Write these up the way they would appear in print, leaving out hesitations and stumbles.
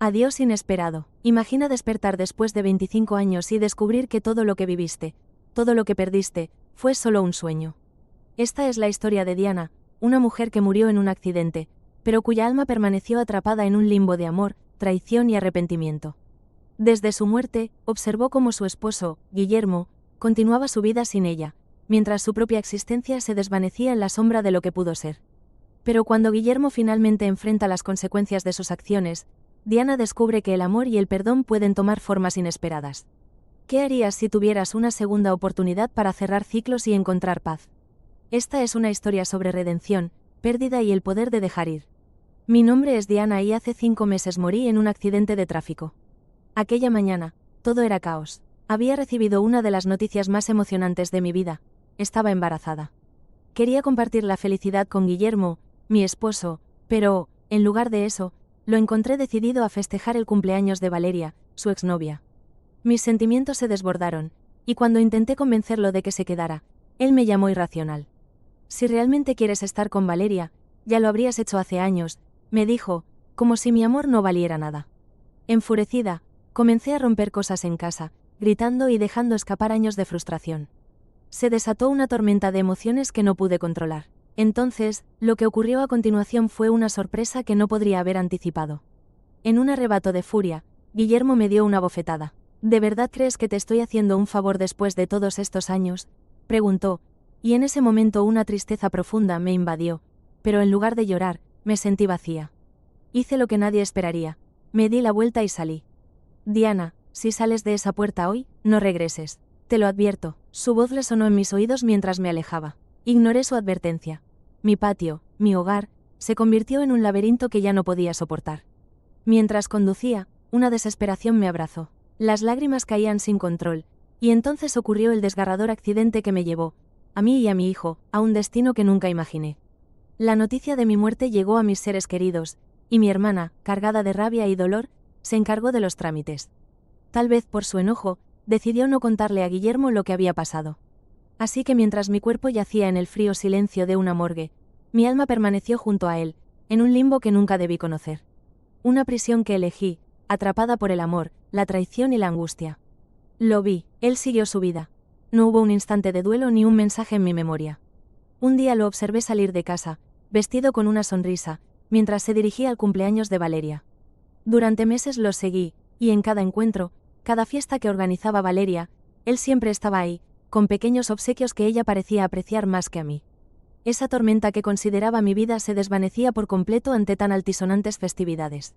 Adiós inesperado. Imagina despertar después de 25 años y descubrir que todo lo que viviste, todo lo que perdiste, fue solo un sueño. Esta es la historia de Diana, una mujer que murió en un accidente, pero cuya alma permaneció atrapada en un limbo de amor, traición y arrepentimiento. Desde su muerte, observó cómo su esposo, Guillermo, continuaba su vida sin ella, mientras su propia existencia se desvanecía en la sombra de lo que pudo ser. Pero cuando Guillermo finalmente enfrenta las consecuencias de sus acciones, Diana descubre que el amor y el perdón pueden tomar formas inesperadas. ¿Qué harías si tuvieras una segunda oportunidad para cerrar ciclos y encontrar paz? Esta es una historia sobre redención, pérdida y el poder de dejar ir. Mi nombre es Diana y hace 5 meses morí en un accidente de tráfico. Aquella mañana, todo era caos. Había recibido una de las noticias más emocionantes de mi vida. Estaba embarazada. Quería compartir la felicidad con Guillermo, mi esposo, pero, en lugar de eso, lo encontré decidido a festejar el cumpleaños de Valeria, su exnovia. Mis sentimientos se desbordaron, y cuando intenté convencerlo de que se quedara, él me llamó irracional. Si realmente quieres estar con Valeria, ya lo habrías hecho hace años, me dijo, como si mi amor no valiera nada. Enfurecida, comencé a romper cosas en casa, gritando y dejando escapar años de frustración. Se desató una tormenta de emociones que no pude controlar. Entonces, lo que ocurrió a continuación fue una sorpresa que no podría haber anticipado. En un arrebato de furia, Guillermo me dio una bofetada. ¿De verdad crees que te estoy haciendo un favor después de todos estos años?, preguntó, y en ese momento una tristeza profunda me invadió, pero en lugar de llorar, me sentí vacía. Hice lo que nadie esperaría. Me di la vuelta y salí. Diana, si sales de esa puerta hoy, no regreses. Te lo advierto. Su voz resonó en mis oídos mientras me alejaba. Ignoré su advertencia. Mi patio, mi hogar, se convirtió en un laberinto que ya no podía soportar. Mientras conducía, una desesperación me abrazó. Las lágrimas caían sin control, y entonces ocurrió el desgarrador accidente que me llevó, a mí y a mi hijo, a un destino que nunca imaginé. La noticia de mi muerte llegó a mis seres queridos, y mi hermana, cargada de rabia y dolor, se encargó de los trámites. Tal vez por su enojo, decidió no contarle a Guillermo lo que había pasado. Así que mientras mi cuerpo yacía en el frío silencio de una morgue, mi alma permaneció junto a él, en un limbo que nunca debí conocer. Una prisión que elegí, atrapada por el amor, la traición y la angustia. Lo vi, él siguió su vida. No hubo un instante de duelo ni un mensaje en mi memoria. Un día lo observé salir de casa, vestido con una sonrisa, mientras se dirigía al cumpleaños de Valeria. Durante meses lo seguí, y en cada encuentro, cada fiesta que organizaba Valeria, él siempre estaba ahí, con pequeños obsequios que ella parecía apreciar más que a mí. Esa tormenta que consideraba mi vida se desvanecía por completo ante tan altisonantes festividades.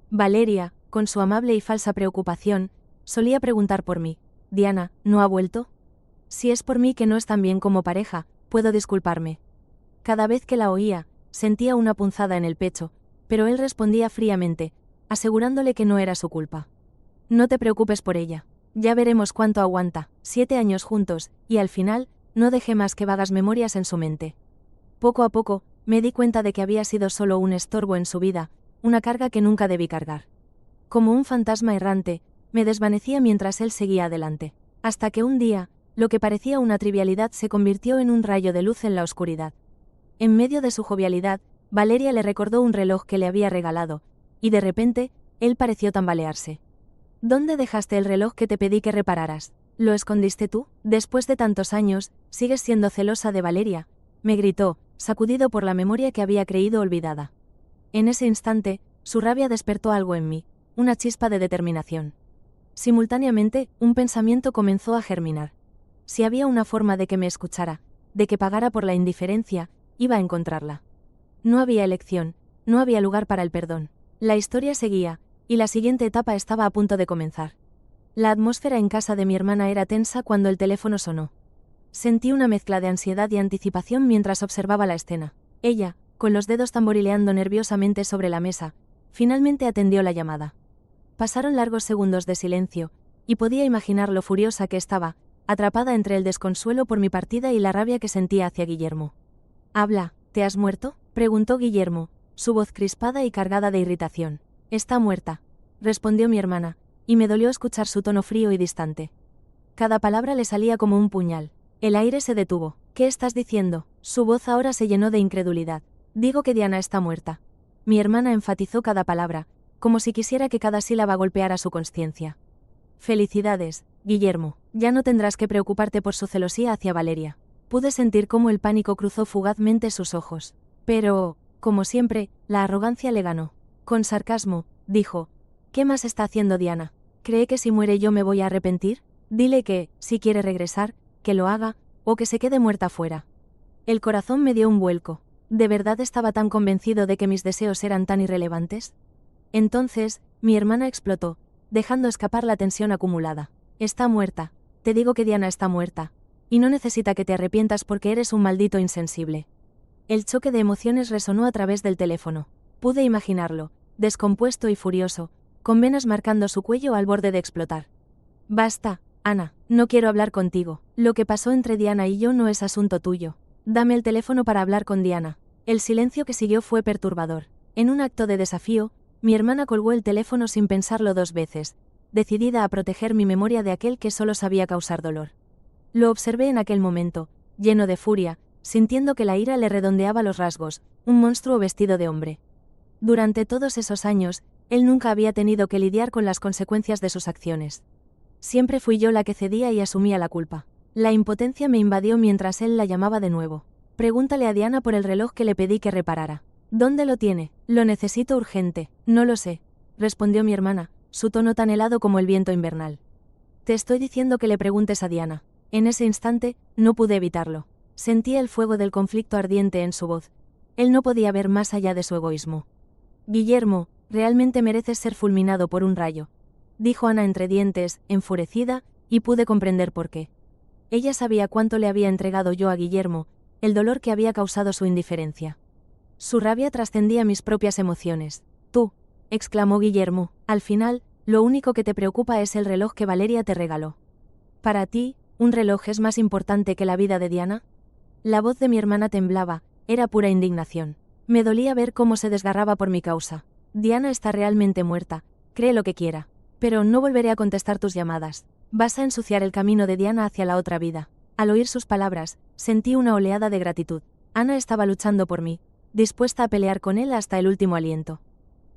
Valeria, con su amable y falsa preocupación, solía preguntar por mí. «Diana, ¿no ha vuelto? Si es por mí que no están bien como pareja, puedo disculparme». Cada vez que la oía, sentía una punzada en el pecho, pero él respondía fríamente, asegurándole que no era su culpa. «No te preocupes por ella. Ya veremos cuánto aguanta». 7 años juntos, y al final, no dejé más que vagas memorias en su mente. Poco a poco, me di cuenta de que había sido solo un estorbo en su vida, una carga que nunca debí cargar. Como un fantasma errante, me desvanecía mientras él seguía adelante. Hasta que un día, lo que parecía una trivialidad se convirtió en un rayo de luz en la oscuridad. En medio de su jovialidad, Valeria le recordó un reloj que le había regalado, y de repente, él pareció tambalearse. «¿Dónde dejaste el reloj que te pedí que repararas? ¿Lo escondiste tú? Después de tantos años, ¿sigues siendo celosa de Valeria?», me gritó, sacudido por la memoria que había creído olvidada. En ese instante, su rabia despertó algo en mí, una chispa de determinación. Simultáneamente, un pensamiento comenzó a germinar. Si había una forma de que me escuchara, de que pagara por la indiferencia, iba a encontrarla. No había elección, no había lugar para el perdón. La historia seguía, y la siguiente etapa estaba a punto de comenzar. La atmósfera en casa de mi hermana era tensa cuando el teléfono sonó. Sentí una mezcla de ansiedad y anticipación mientras observaba la escena. Ella, con los dedos tamborileando nerviosamente sobre la mesa, finalmente atendió la llamada. Pasaron largos segundos de silencio, y podía imaginar lo furiosa que estaba, atrapada entre el desconsuelo por mi partida y la rabia que sentía hacia Guillermo. «Habla, ¿te has muerto?», preguntó Guillermo, su voz crispada y cargada de irritación. «Está muerta», respondió mi hermana, y me dolió escuchar su tono frío y distante. Cada palabra le salía como un puñal. El aire se detuvo. «¿Qué estás diciendo?». Su voz ahora se llenó de incredulidad. «Digo que Diana está muerta». Mi hermana enfatizó cada palabra, como si quisiera que cada sílaba golpeara su consciencia. Felicidades, Guillermo, ya no tendrás que preocuparte por su celosía hacia Valeria. Pude sentir cómo el pánico cruzó fugazmente sus ojos. Pero, como siempre, la arrogancia le ganó. Con sarcasmo, dijo: ¿Qué más está haciendo Diana? ¿Cree que si muere yo me voy a arrepentir? Dile que, si quiere regresar, que lo haga, o que se quede muerta fuera. El corazón me dio un vuelco. ¿De verdad estaba tan convencido de que mis deseos eran tan irrelevantes? Entonces, mi hermana explotó, dejando escapar la tensión acumulada. Está muerta. Te digo que Diana está muerta. Y no necesita que te arrepientas porque eres un maldito insensible. El choque de emociones resonó a través del teléfono. Pude imaginarlo, descompuesto y furioso, con venas marcando su cuello al borde de explotar. Basta, Ana, no quiero hablar contigo. Lo que pasó entre Diana y yo no es asunto tuyo. Dame el teléfono para hablar con Diana. El silencio que siguió fue perturbador. En un acto de desafío, mi hermana colgó el teléfono sin pensarlo 2 veces, decidida a proteger mi memoria de aquel que solo sabía causar dolor. Lo observé en aquel momento, lleno de furia, sintiendo que la ira le redondeaba los rasgos, un monstruo vestido de hombre. Durante todos esos años, él nunca había tenido que lidiar con las consecuencias de sus acciones. Siempre fui yo la que cedía y asumía la culpa. La impotencia me invadió mientras él la llamaba de nuevo. Pregúntale a Diana por el reloj que le pedí que reparara. ¿Dónde lo tiene? Lo necesito urgente. No lo sé, respondió mi hermana, su tono tan helado como el viento invernal. Te estoy diciendo que le preguntes a Diana. En ese instante, no pude evitarlo. Sentía el fuego del conflicto ardiente en su voz. Él no podía ver más allá de su egoísmo. Guillermo, realmente mereces ser fulminado por un rayo, dijo Ana entre dientes, enfurecida, y pude comprender por qué. Ella sabía cuánto le había entregado yo a Guillermo, el dolor que había causado su indiferencia. Su rabia trascendía mis propias emociones. Tú, exclamó Guillermo, al final, lo único que te preocupa es el reloj que Valeria te regaló. Para ti, ¿un reloj es más importante que la vida de Diana? La voz de mi hermana temblaba, era pura indignación. Me dolía ver cómo se desgarraba por mi causa. Diana está realmente muerta, cree lo que quiera. Pero no volveré a contestar tus llamadas. Vas a ensuciar el camino de Diana hacia la otra vida. Al oír sus palabras, sentí una oleada de gratitud. Ana estaba luchando por mí, dispuesta a pelear con él hasta el último aliento.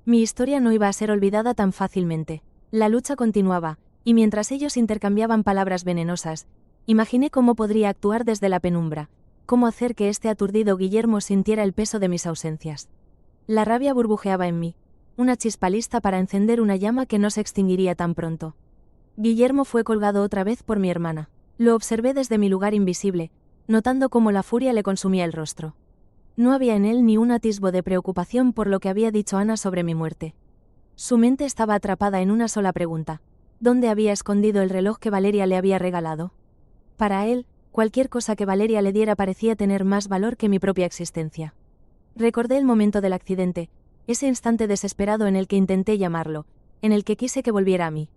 Mi historia no iba a ser olvidada tan fácilmente. La lucha continuaba, y mientras ellos intercambiaban palabras venenosas, imaginé cómo podría actuar desde la penumbra, cómo hacer que este aturdido Guillermo sintiera el peso de mis ausencias. La rabia burbujeaba en mí, una chispa lista para encender una llama que no se extinguiría tan pronto. Guillermo fue colgado otra vez por mi hermana. Lo observé desde mi lugar invisible, notando cómo la furia le consumía el rostro. No había en él ni un atisbo de preocupación por lo que había dicho Ana sobre mi muerte. Su mente estaba atrapada en una sola pregunta: ¿dónde había escondido el reloj que Valeria le había regalado? Para él, cualquier cosa que Valeria le diera parecía tener más valor que mi propia existencia. Recordé el momento del accidente, ese instante desesperado en el que intenté llamarlo, en el que quise que volviera a mí.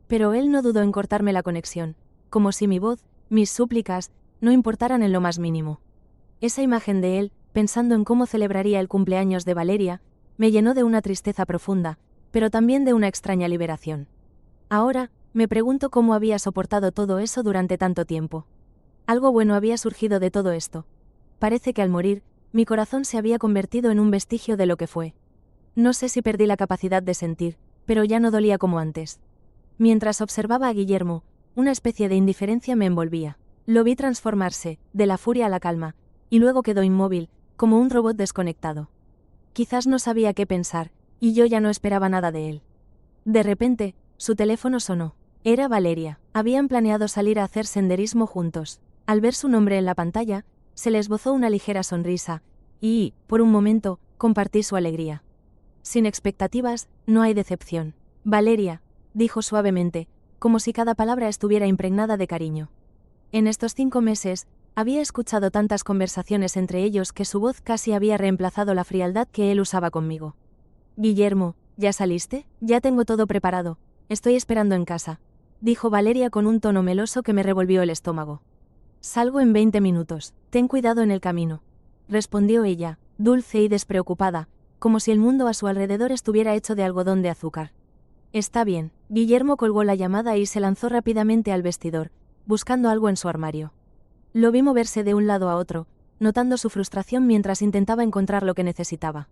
Pero él no dudó en cortarme la conexión, como si mi voz, mis súplicas, no importaran en lo más mínimo. Esa imagen de él, pensando en cómo celebraría el cumpleaños de Valeria, me llenó de una tristeza profunda, pero también de una extraña liberación. Ahora, me pregunto cómo había soportado todo eso durante tanto tiempo. Algo bueno había surgido de todo esto. Parece que al morir, mi corazón se había convertido en un vestigio de lo que fue. No sé si perdí la capacidad de sentir, pero ya no dolía como antes. Mientras observaba a Guillermo, una especie de indiferencia me envolvía. Lo vi transformarse, de la furia a la calma, y luego quedó inmóvil, como un robot desconectado. Quizás no sabía qué pensar, y yo ya no esperaba nada de él. De repente, su teléfono sonó. Era Valeria. Habían planeado salir a hacer senderismo juntos. Al ver su nombre en la pantalla, se le esbozó una ligera sonrisa, y, por un momento, compartí su alegría. Sin expectativas, no hay decepción. Valeria, dijo suavemente, como si cada palabra estuviera impregnada de cariño. En estos 5 meses, había escuchado tantas conversaciones entre ellos que su voz casi había reemplazado la frialdad que él usaba conmigo. Guillermo, ¿ya saliste? Ya tengo todo preparado. Estoy esperando en casa, dijo Valeria con un tono meloso que me revolvió el estómago. Salgo en 20 minutos. Ten cuidado en el camino, respondió ella, dulce y despreocupada, como si el mundo a su alrededor estuviera hecho de algodón de azúcar. Está bien. Guillermo colgó la llamada y se lanzó rápidamente al vestidor, buscando algo en su armario. Lo vi moverse de un lado a otro, notando su frustración mientras intentaba encontrar lo que necesitaba.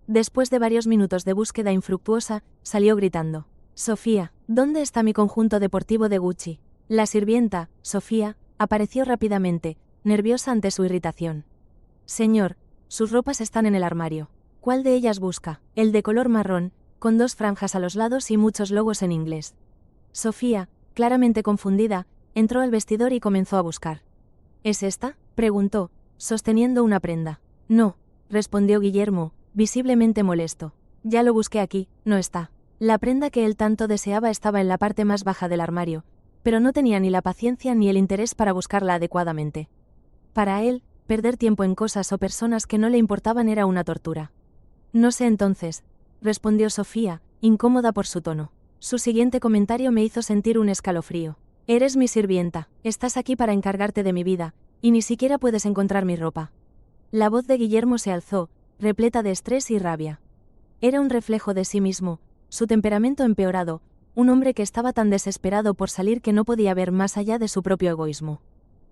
Después de varios minutos de búsqueda infructuosa, salió gritando: «Sofía, ¿dónde está mi conjunto deportivo de Gucci?». La sirvienta, Sofía, apareció rápidamente, nerviosa ante su irritación. «Señor, sus ropas están en el armario. ¿Cuál de ellas busca?». «El de color marrón, con 2 franjas a los lados y muchos logos en inglés». Sofía, claramente confundida, entró al vestidor y comenzó a buscar. «¿Es esta?», preguntó, sosteniendo una prenda. «No», respondió Guillermo, visiblemente molesto. «Ya lo busqué aquí, no está». La prenda que él tanto deseaba estaba en la parte más baja del armario, pero no tenía ni la paciencia ni el interés para buscarla adecuadamente. Para él, perder tiempo en cosas o personas que no le importaban era una tortura. «No sé entonces», respondió Sofía, incómoda por su tono. Su siguiente comentario me hizo sentir un escalofrío. «Eres mi sirvienta, estás aquí para encargarte de mi vida, y ni siquiera puedes encontrar mi ropa». La voz de Guillermo se alzó, repleta de estrés y rabia. Era un reflejo de sí mismo, su temperamento empeorado, un hombre que estaba tan desesperado por salir que no podía ver más allá de su propio egoísmo.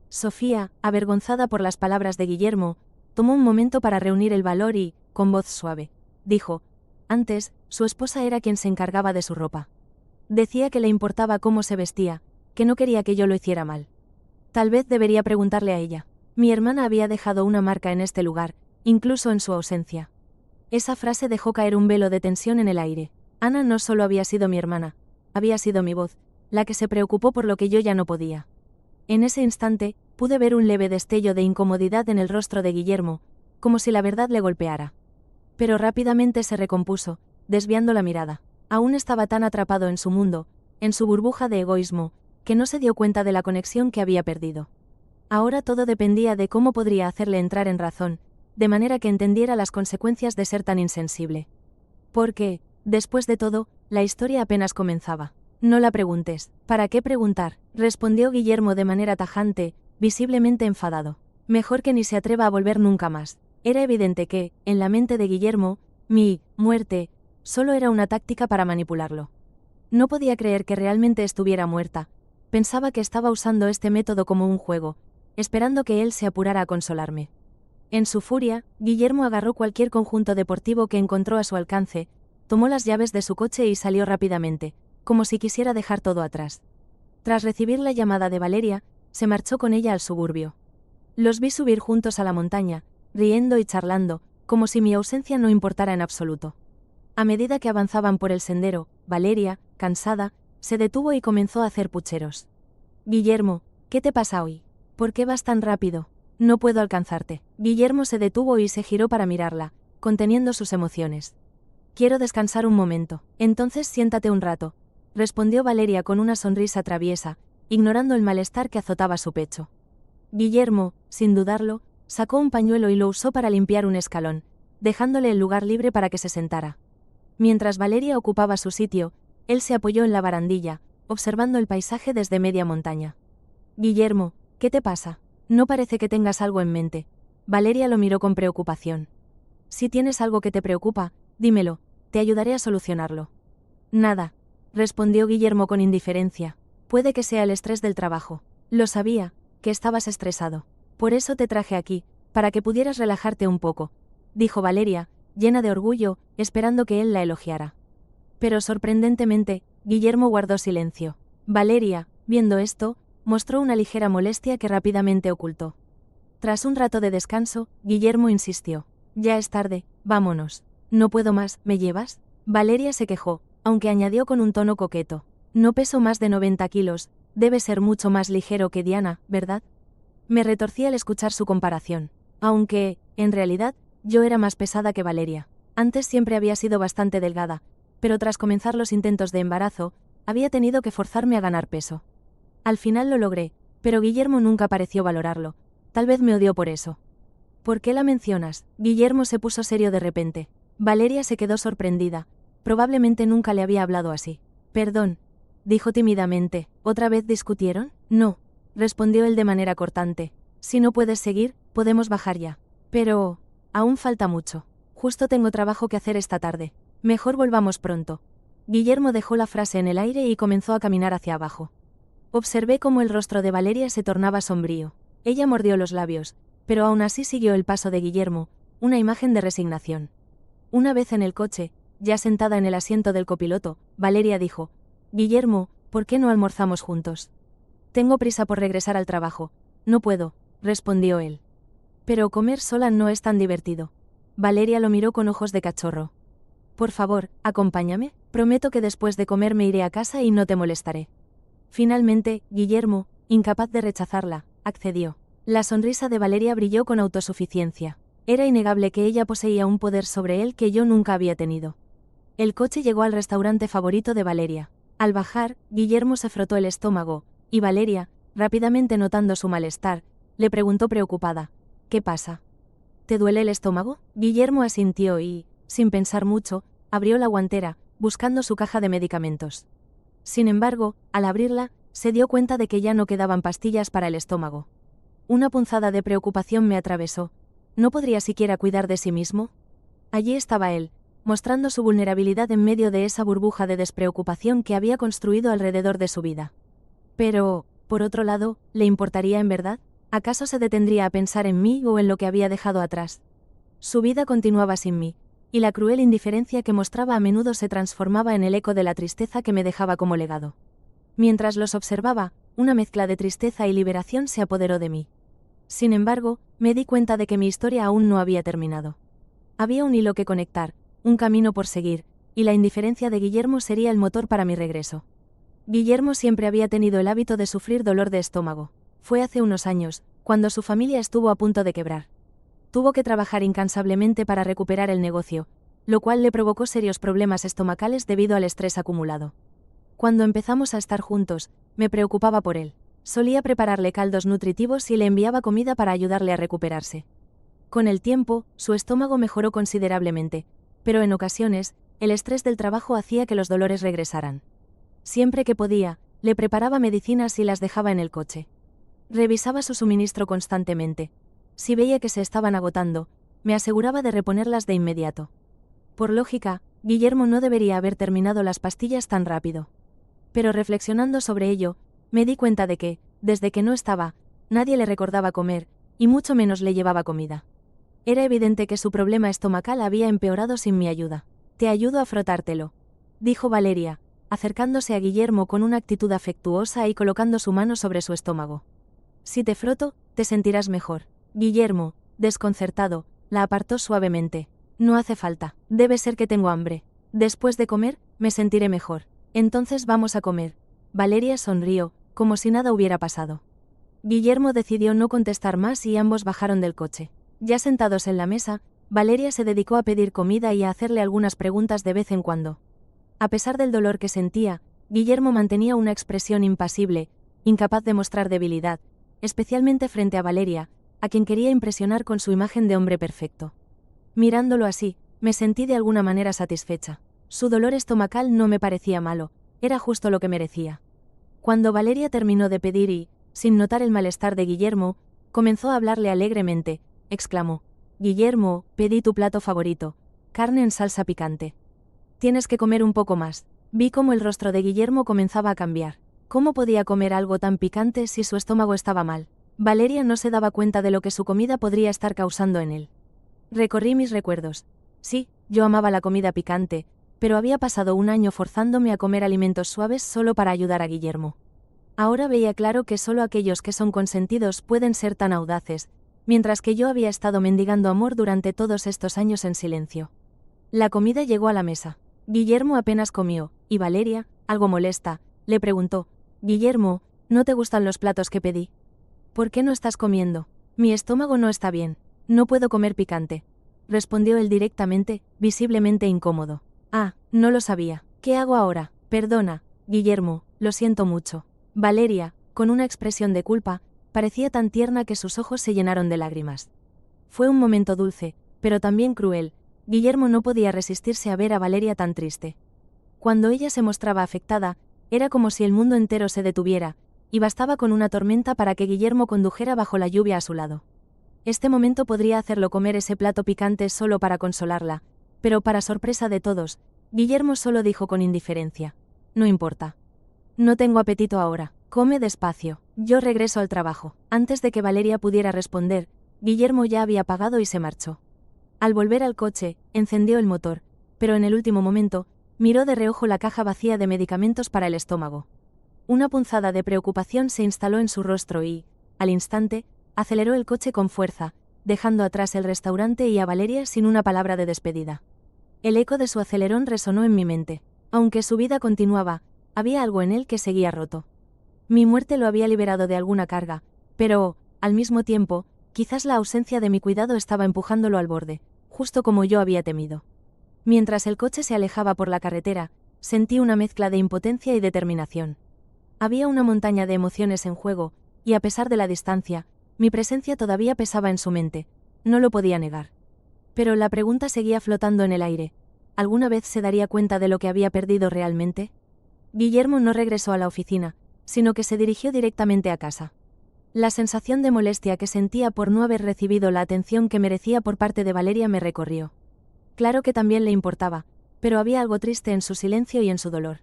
Sofía, avergonzada por las palabras de Guillermo, tomó un momento para reunir el valor y, con voz suave, dijo: «Antes, su esposa era quien se encargaba de su ropa. Decía que le importaba cómo se vestía, que no quería que yo lo hiciera mal. Tal vez debería preguntarle a ella. Mi hermana había dejado una marca en este lugar, incluso en su ausencia». Esa frase dejó caer un velo de tensión en el aire. Ana no solo había sido mi hermana, había sido mi voz, la que se preocupó por lo que yo ya no podía. En ese instante, pude ver un leve destello de incomodidad en el rostro de Guillermo, como si la verdad le golpeara. Pero rápidamente se recompuso, desviando la mirada. Aún estaba tan atrapado en su mundo, en su burbuja de egoísmo, que no se dio cuenta de la conexión que había perdido. Ahora todo dependía de cómo podría hacerle entrar en razón, de manera que entendiera las consecuencias de ser tan insensible. Porque, después de todo, la historia apenas comenzaba. «No la preguntes». «¿Para qué preguntar?», respondió Guillermo de manera tajante, visiblemente enfadado. «Mejor que ni se atreva a volver nunca más». Era evidente que, en la mente de Guillermo, mi muerte solo era una táctica para manipularlo. No podía creer que realmente estuviera muerta. Pensaba que estaba usando este método como un juego, esperando que él se apurara a consolarme. En su furia, Guillermo agarró cualquier conjunto deportivo que encontró a su alcance, tomó las llaves de su coche y salió rápidamente, como si quisiera dejar todo atrás. Tras recibir la llamada de Valeria, se marchó con ella al suburbio. Los vi subir juntos a la montaña, riendo y charlando, como si mi ausencia no importara en absoluto. A medida que avanzaban por el sendero, Valeria, cansada, se detuvo y comenzó a hacer pucheros. «Guillermo, ¿qué te pasa hoy? ¿Por qué vas tan rápido? No puedo alcanzarte». Guillermo se detuvo y se giró para mirarla, conteniendo sus emociones. «Quiero descansar un momento». «Entonces siéntate un rato», respondió Valeria con una sonrisa traviesa, ignorando el malestar que azotaba su pecho. Guillermo, sin dudarlo, sacó un pañuelo y lo usó para limpiar un escalón, dejándole el lugar libre para que se sentara. Mientras Valeria ocupaba su sitio, él se apoyó en la barandilla, observando el paisaje desde media montaña. «Guillermo, ¿qué te pasa? No parece que tengas algo en mente». Valeria lo miró con preocupación. «Si tienes algo que te preocupa, dímelo, te ayudaré a solucionarlo». «Nada», respondió Guillermo con indiferencia. «Puede que sea el estrés del trabajo. Lo sabía, que estabas estresado. Por eso te traje aquí, para que pudieras relajarte un poco», dijo Valeria, llena de orgullo, esperando que él la elogiara. Pero sorprendentemente, Guillermo guardó silencio. Valeria, viendo esto, mostró una ligera molestia que rápidamente ocultó. Tras un rato de descanso, Guillermo insistió. «Ya es tarde, vámonos». «No puedo más, ¿me llevas?». Valeria se quejó, aunque añadió con un tono coqueto. «No peso más de 90 kilos, debe ser mucho más ligero que Diana, ¿verdad?». Me retorcí al escuchar su comparación. Aunque, en realidad, yo era más pesada que Valeria. Antes siempre había sido bastante delgada, pero tras comenzar los intentos de embarazo, había tenido que forzarme a ganar peso. Al final lo logré, pero Guillermo nunca pareció valorarlo. Tal vez me odió por eso. «¿Por qué la mencionas?». Guillermo se puso serio de repente. Valeria se quedó sorprendida. Probablemente nunca le había hablado así. «Perdón», dijo tímidamente. «¿Otra vez discutieron?». «No», respondió él de manera cortante. «Si no puedes seguir, podemos bajar ya». «Pero aún falta mucho. Justo tengo trabajo que hacer esta tarde. Mejor volvamos pronto». Guillermo dejó la frase en el aire y comenzó a caminar hacia abajo. Observé cómo el rostro de Valeria se tornaba sombrío. Ella mordió los labios, pero aún así siguió el paso de Guillermo, una imagen de resignación. Una vez en el coche, ya sentada en el asiento del copiloto, Valeria dijo: Guillermo, ¿por qué no almorzamos juntos? Tengo prisa por regresar al trabajo. No puedo, respondió él. Pero comer sola no es tan divertido. Valeria lo miró con ojos de cachorro. Por favor, acompáñame, prometo que después de comer me iré a casa y no te molestaré. Finalmente, Guillermo, incapaz de rechazarla, accedió. La sonrisa de Valeria brilló con autosuficiencia. Era innegable que ella poseía un poder sobre él que yo nunca había tenido. El coche llegó al restaurante favorito de Valeria. Al bajar, Guillermo se frotó el estómago, y Valeria, rápidamente notando su malestar, le preguntó preocupada: ¿Qué pasa? ¿Te duele el estómago? Guillermo asintió y, sin pensar mucho, abrió la guantera, buscando su caja de medicamentos. Sin embargo, al abrirla, se dio cuenta de que ya no quedaban pastillas para el estómago. Una punzada de preocupación me atravesó. ¿No podría siquiera cuidar de sí mismo? Allí estaba él, mostrando su vulnerabilidad en medio de esa burbuja de despreocupación que había construido alrededor de su vida. Pero, por otro lado, ¿le importaría en verdad? ¿Acaso se detendría a pensar en mí o en lo que había dejado atrás? Su vida continuaba sin mí, y la cruel indiferencia que mostraba a menudo se transformaba en el eco de la tristeza que me dejaba como legado. Mientras los observaba, una mezcla de tristeza y liberación se apoderó de mí. Sin embargo, me di cuenta de que mi historia aún no había terminado. Había un hilo que conectar, un camino por seguir, y la indiferencia de Guillermo sería el motor para mi regreso. Guillermo siempre había tenido el hábito de sufrir dolor de estómago. Fue hace unos años, cuando su familia estuvo a punto de quebrar. Tuvo que trabajar incansablemente para recuperar el negocio, lo cual le provocó serios problemas estomacales debido al estrés acumulado. Cuando empezamos a estar juntos, me preocupaba por él. Solía prepararle caldos nutritivos y le enviaba comida para ayudarle a recuperarse. Con el tiempo, su estómago mejoró considerablemente, pero en ocasiones, el estrés del trabajo hacía que los dolores regresaran. Siempre que podía, le preparaba medicinas y las dejaba en el coche. Revisaba su suministro constantemente. Si veía que se estaban agotando, me aseguraba de reponerlas de inmediato. Por lógica, Guillermo no debería haber terminado las pastillas tan rápido. Pero reflexionando sobre ello, me di cuenta de que, desde que no estaba, nadie le recordaba comer, y mucho menos le llevaba comida. Era evidente que su problema estomacal había empeorado sin mi ayuda. «Te ayudo a frotártelo», dijo Valeria, acercándose a Guillermo con una actitud afectuosa y colocando su mano sobre su estómago. «Si te froto, te sentirás mejor». Guillermo, desconcertado, la apartó suavemente. «No hace falta, debe ser que tengo hambre. Después de comer, me sentiré mejor. Entonces vamos a comer». Valeria sonrió, como si nada hubiera pasado. Guillermo decidió no contestar más y ambos bajaron del coche. Ya sentados en la mesa, Valeria se dedicó a pedir comida y a hacerle algunas preguntas de vez en cuando. A pesar del dolor que sentía, Guillermo mantenía una expresión impasible, incapaz de mostrar debilidad, especialmente frente a Valeria, a quien quería impresionar con su imagen de hombre perfecto. Mirándolo así, me sentí de alguna manera satisfecha. Su dolor estomacal no me parecía malo, era justo lo que merecía. Cuando Valeria terminó de pedir y, sin notar el malestar de Guillermo, comenzó a hablarle alegremente, exclamó: «Guillermo, pedí tu plato favorito, carne en salsa picante. Tienes que comer un poco más». Vi cómo el rostro de Guillermo comenzaba a cambiar. ¿Cómo podía comer algo tan picante si su estómago estaba mal? Valeria no se daba cuenta de lo que su comida podría estar causando en él. Recorrí mis recuerdos. Sí, yo amaba la comida picante, pero había pasado un año forzándome a comer alimentos suaves solo para ayudar a Guillermo. Ahora veía claro que solo aquellos que son consentidos pueden ser tan audaces, mientras que yo había estado mendigando amor durante todos estos años en silencio. La comida llegó a la mesa. Guillermo apenas comió, y Valeria, algo molesta, le preguntó: «Guillermo, ¿no te gustan los platos que pedí? ¿Por qué no estás comiendo? Mi estómago no está bien, no puedo comer picante», respondió él directamente, visiblemente incómodo. «Ah, no lo sabía. ¿Qué hago ahora? Perdona, Guillermo, lo siento mucho». Valeria, con una expresión de culpa, parecía tan tierna que sus ojos se llenaron de lágrimas. Fue un momento dulce, pero también cruel. Guillermo no podía resistirse a ver a Valeria tan triste. Cuando ella se mostraba afectada, era como si el mundo entero se detuviera, y bastaba con una tormenta para que Guillermo condujera bajo la lluvia a su lado. Este momento podría hacerlo comer ese plato picante solo para consolarla, pero para sorpresa de todos, Guillermo solo dijo con indiferencia: «No importa. No tengo apetito ahora, come despacio, yo regreso al trabajo». Antes de que Valeria pudiera responder, Guillermo ya había pagado y se marchó. Al volver al coche, encendió el motor, pero en el último momento, miró de reojo la caja vacía de medicamentos para el estómago. Una punzada de preocupación se instaló en su rostro y, al instante, aceleró el coche con fuerza, dejando atrás el restaurante y a Valeria sin una palabra de despedida. El eco de su acelerón resonó en mi mente. Aunque su vida continuaba, había algo en él que seguía roto. Mi muerte lo había liberado de alguna carga, pero, al mismo tiempo, quizás la ausencia de mi cuidado estaba empujándolo al borde, justo como yo había temido. Mientras el coche se alejaba por la carretera, sentí una mezcla de impotencia y determinación. Había una montaña de emociones en juego, y a pesar de la distancia, mi presencia todavía pesaba en su mente, no lo podía negar. Pero la pregunta seguía flotando en el aire. ¿Alguna vez se daría cuenta de lo que había perdido realmente? Guillermo no regresó a la oficina, sino que se dirigió directamente a casa. La sensación de molestia que sentía por no haber recibido la atención que merecía por parte de Valeria me recorrió. Claro que también le importaba, pero había algo triste en su silencio y en su dolor.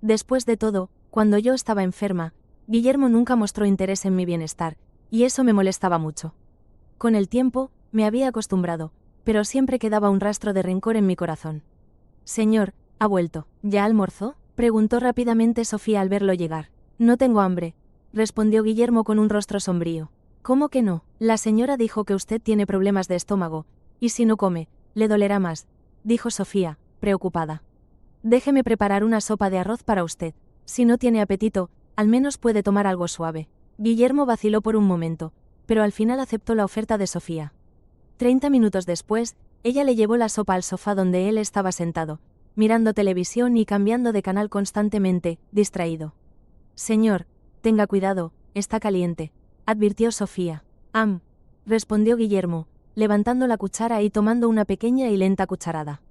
Después de todo, cuando yo estaba enferma, Guillermo nunca mostró interés en mi bienestar, y eso me molestaba mucho. Con el tiempo, me había acostumbrado, pero siempre quedaba un rastro de rencor en mi corazón. Señor, ¿ha vuelto? ¿Ya almorzó?, preguntó rápidamente Sofía al verlo llegar. No tengo hambre, respondió Guillermo con un rostro sombrío. ¿Cómo que no? La señora dijo que usted tiene problemas de estómago, y si no come, le dolerá más, dijo Sofía, preocupada. Déjeme preparar una sopa de arroz para usted. Si no tiene apetito, al menos puede tomar algo suave. Guillermo vaciló por un momento, pero al final aceptó la oferta de Sofía. 30 minutos después, ella le llevó la sopa al sofá donde él estaba sentado, mirando televisión y cambiando de canal constantemente, distraído. Señor, tenga cuidado, está caliente, advirtió Sofía. Respondió Guillermo, levantando la cuchara y tomando una pequeña y lenta cucharada.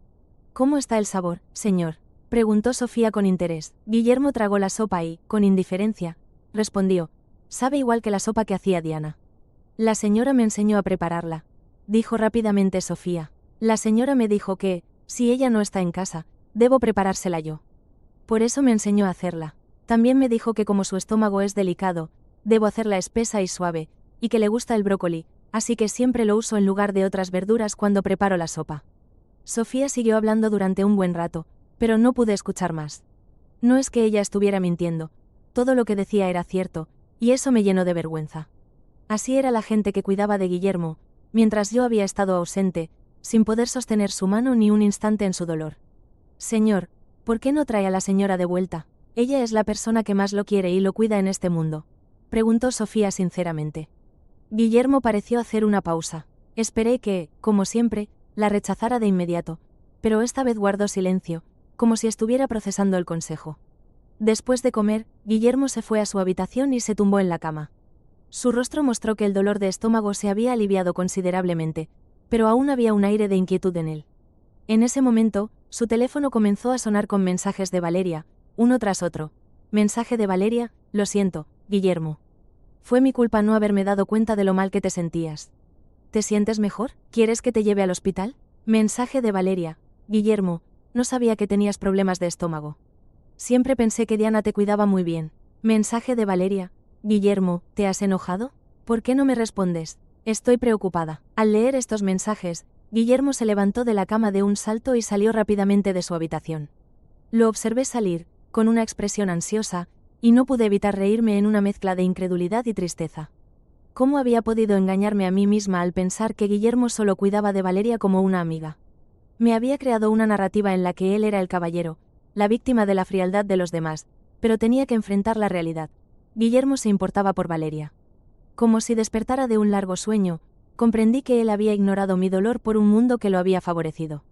¿Cómo está el sabor, señor?, preguntó Sofía con interés. Guillermo tragó la sopa y, con indiferencia, respondió: sabe igual que la sopa que hacía Diana. La señora me enseñó a prepararla, dijo rápidamente Sofía. La señora me dijo que, si ella no está en casa, debo preparársela yo. Por eso me enseñó a hacerla. También me dijo que como su estómago es delicado, debo hacerla espesa y suave, y que le gusta el brócoli, así que siempre lo uso en lugar de otras verduras cuando preparo la sopa. Sofía siguió hablando durante un buen rato, pero no pude escuchar más. No es que ella estuviera mintiendo, todo lo que decía era cierto, y eso me llenó de vergüenza. Así era la gente que cuidaba de Guillermo, mientras yo había estado ausente, sin poder sostener su mano ni un instante en su dolor. Señor, ¿por qué no trae a la señora de vuelta? Ella es la persona que más lo quiere y lo cuida en este mundo, preguntó Sofía sinceramente. Guillermo pareció hacer una pausa. Esperé que, como siempre, la rechazara de inmediato, pero esta vez guardó silencio, como si estuviera procesando el consejo. Después de comer, Guillermo se fue a su habitación y se tumbó en la cama. Su rostro mostró que el dolor de estómago se había aliviado considerablemente, pero aún había un aire de inquietud en él. En ese momento, su teléfono comenzó a sonar con mensajes de Valeria, uno tras otro. Mensaje de Valeria: lo siento, Guillermo. Fue mi culpa no haberme dado cuenta de lo mal que te sentías. ¿Te sientes mejor? ¿Quieres que te lleve al hospital? Mensaje de Valeria: Guillermo, no sabía que tenías problemas de estómago. Siempre pensé que Diana te cuidaba muy bien. Mensaje de Valeria: Guillermo, ¿te has enojado? ¿Por qué no me respondes? Estoy preocupada. Al leer estos mensajes, Guillermo se levantó de la cama de un salto y salió rápidamente de su habitación. Lo observé salir, con una expresión ansiosa, y no pude evitar reírme en una mezcla de incredulidad y tristeza. ¿Cómo había podido engañarme a mí misma al pensar que Guillermo solo cuidaba de Valeria como una amiga? Me había creado una narrativa en la que él era el caballero, la víctima de la frialdad de los demás, pero tenía que enfrentar la realidad. Guillermo se importaba por Valeria. Como si despertara de un largo sueño, comprendí que él había ignorado mi dolor por un mundo que lo había favorecido.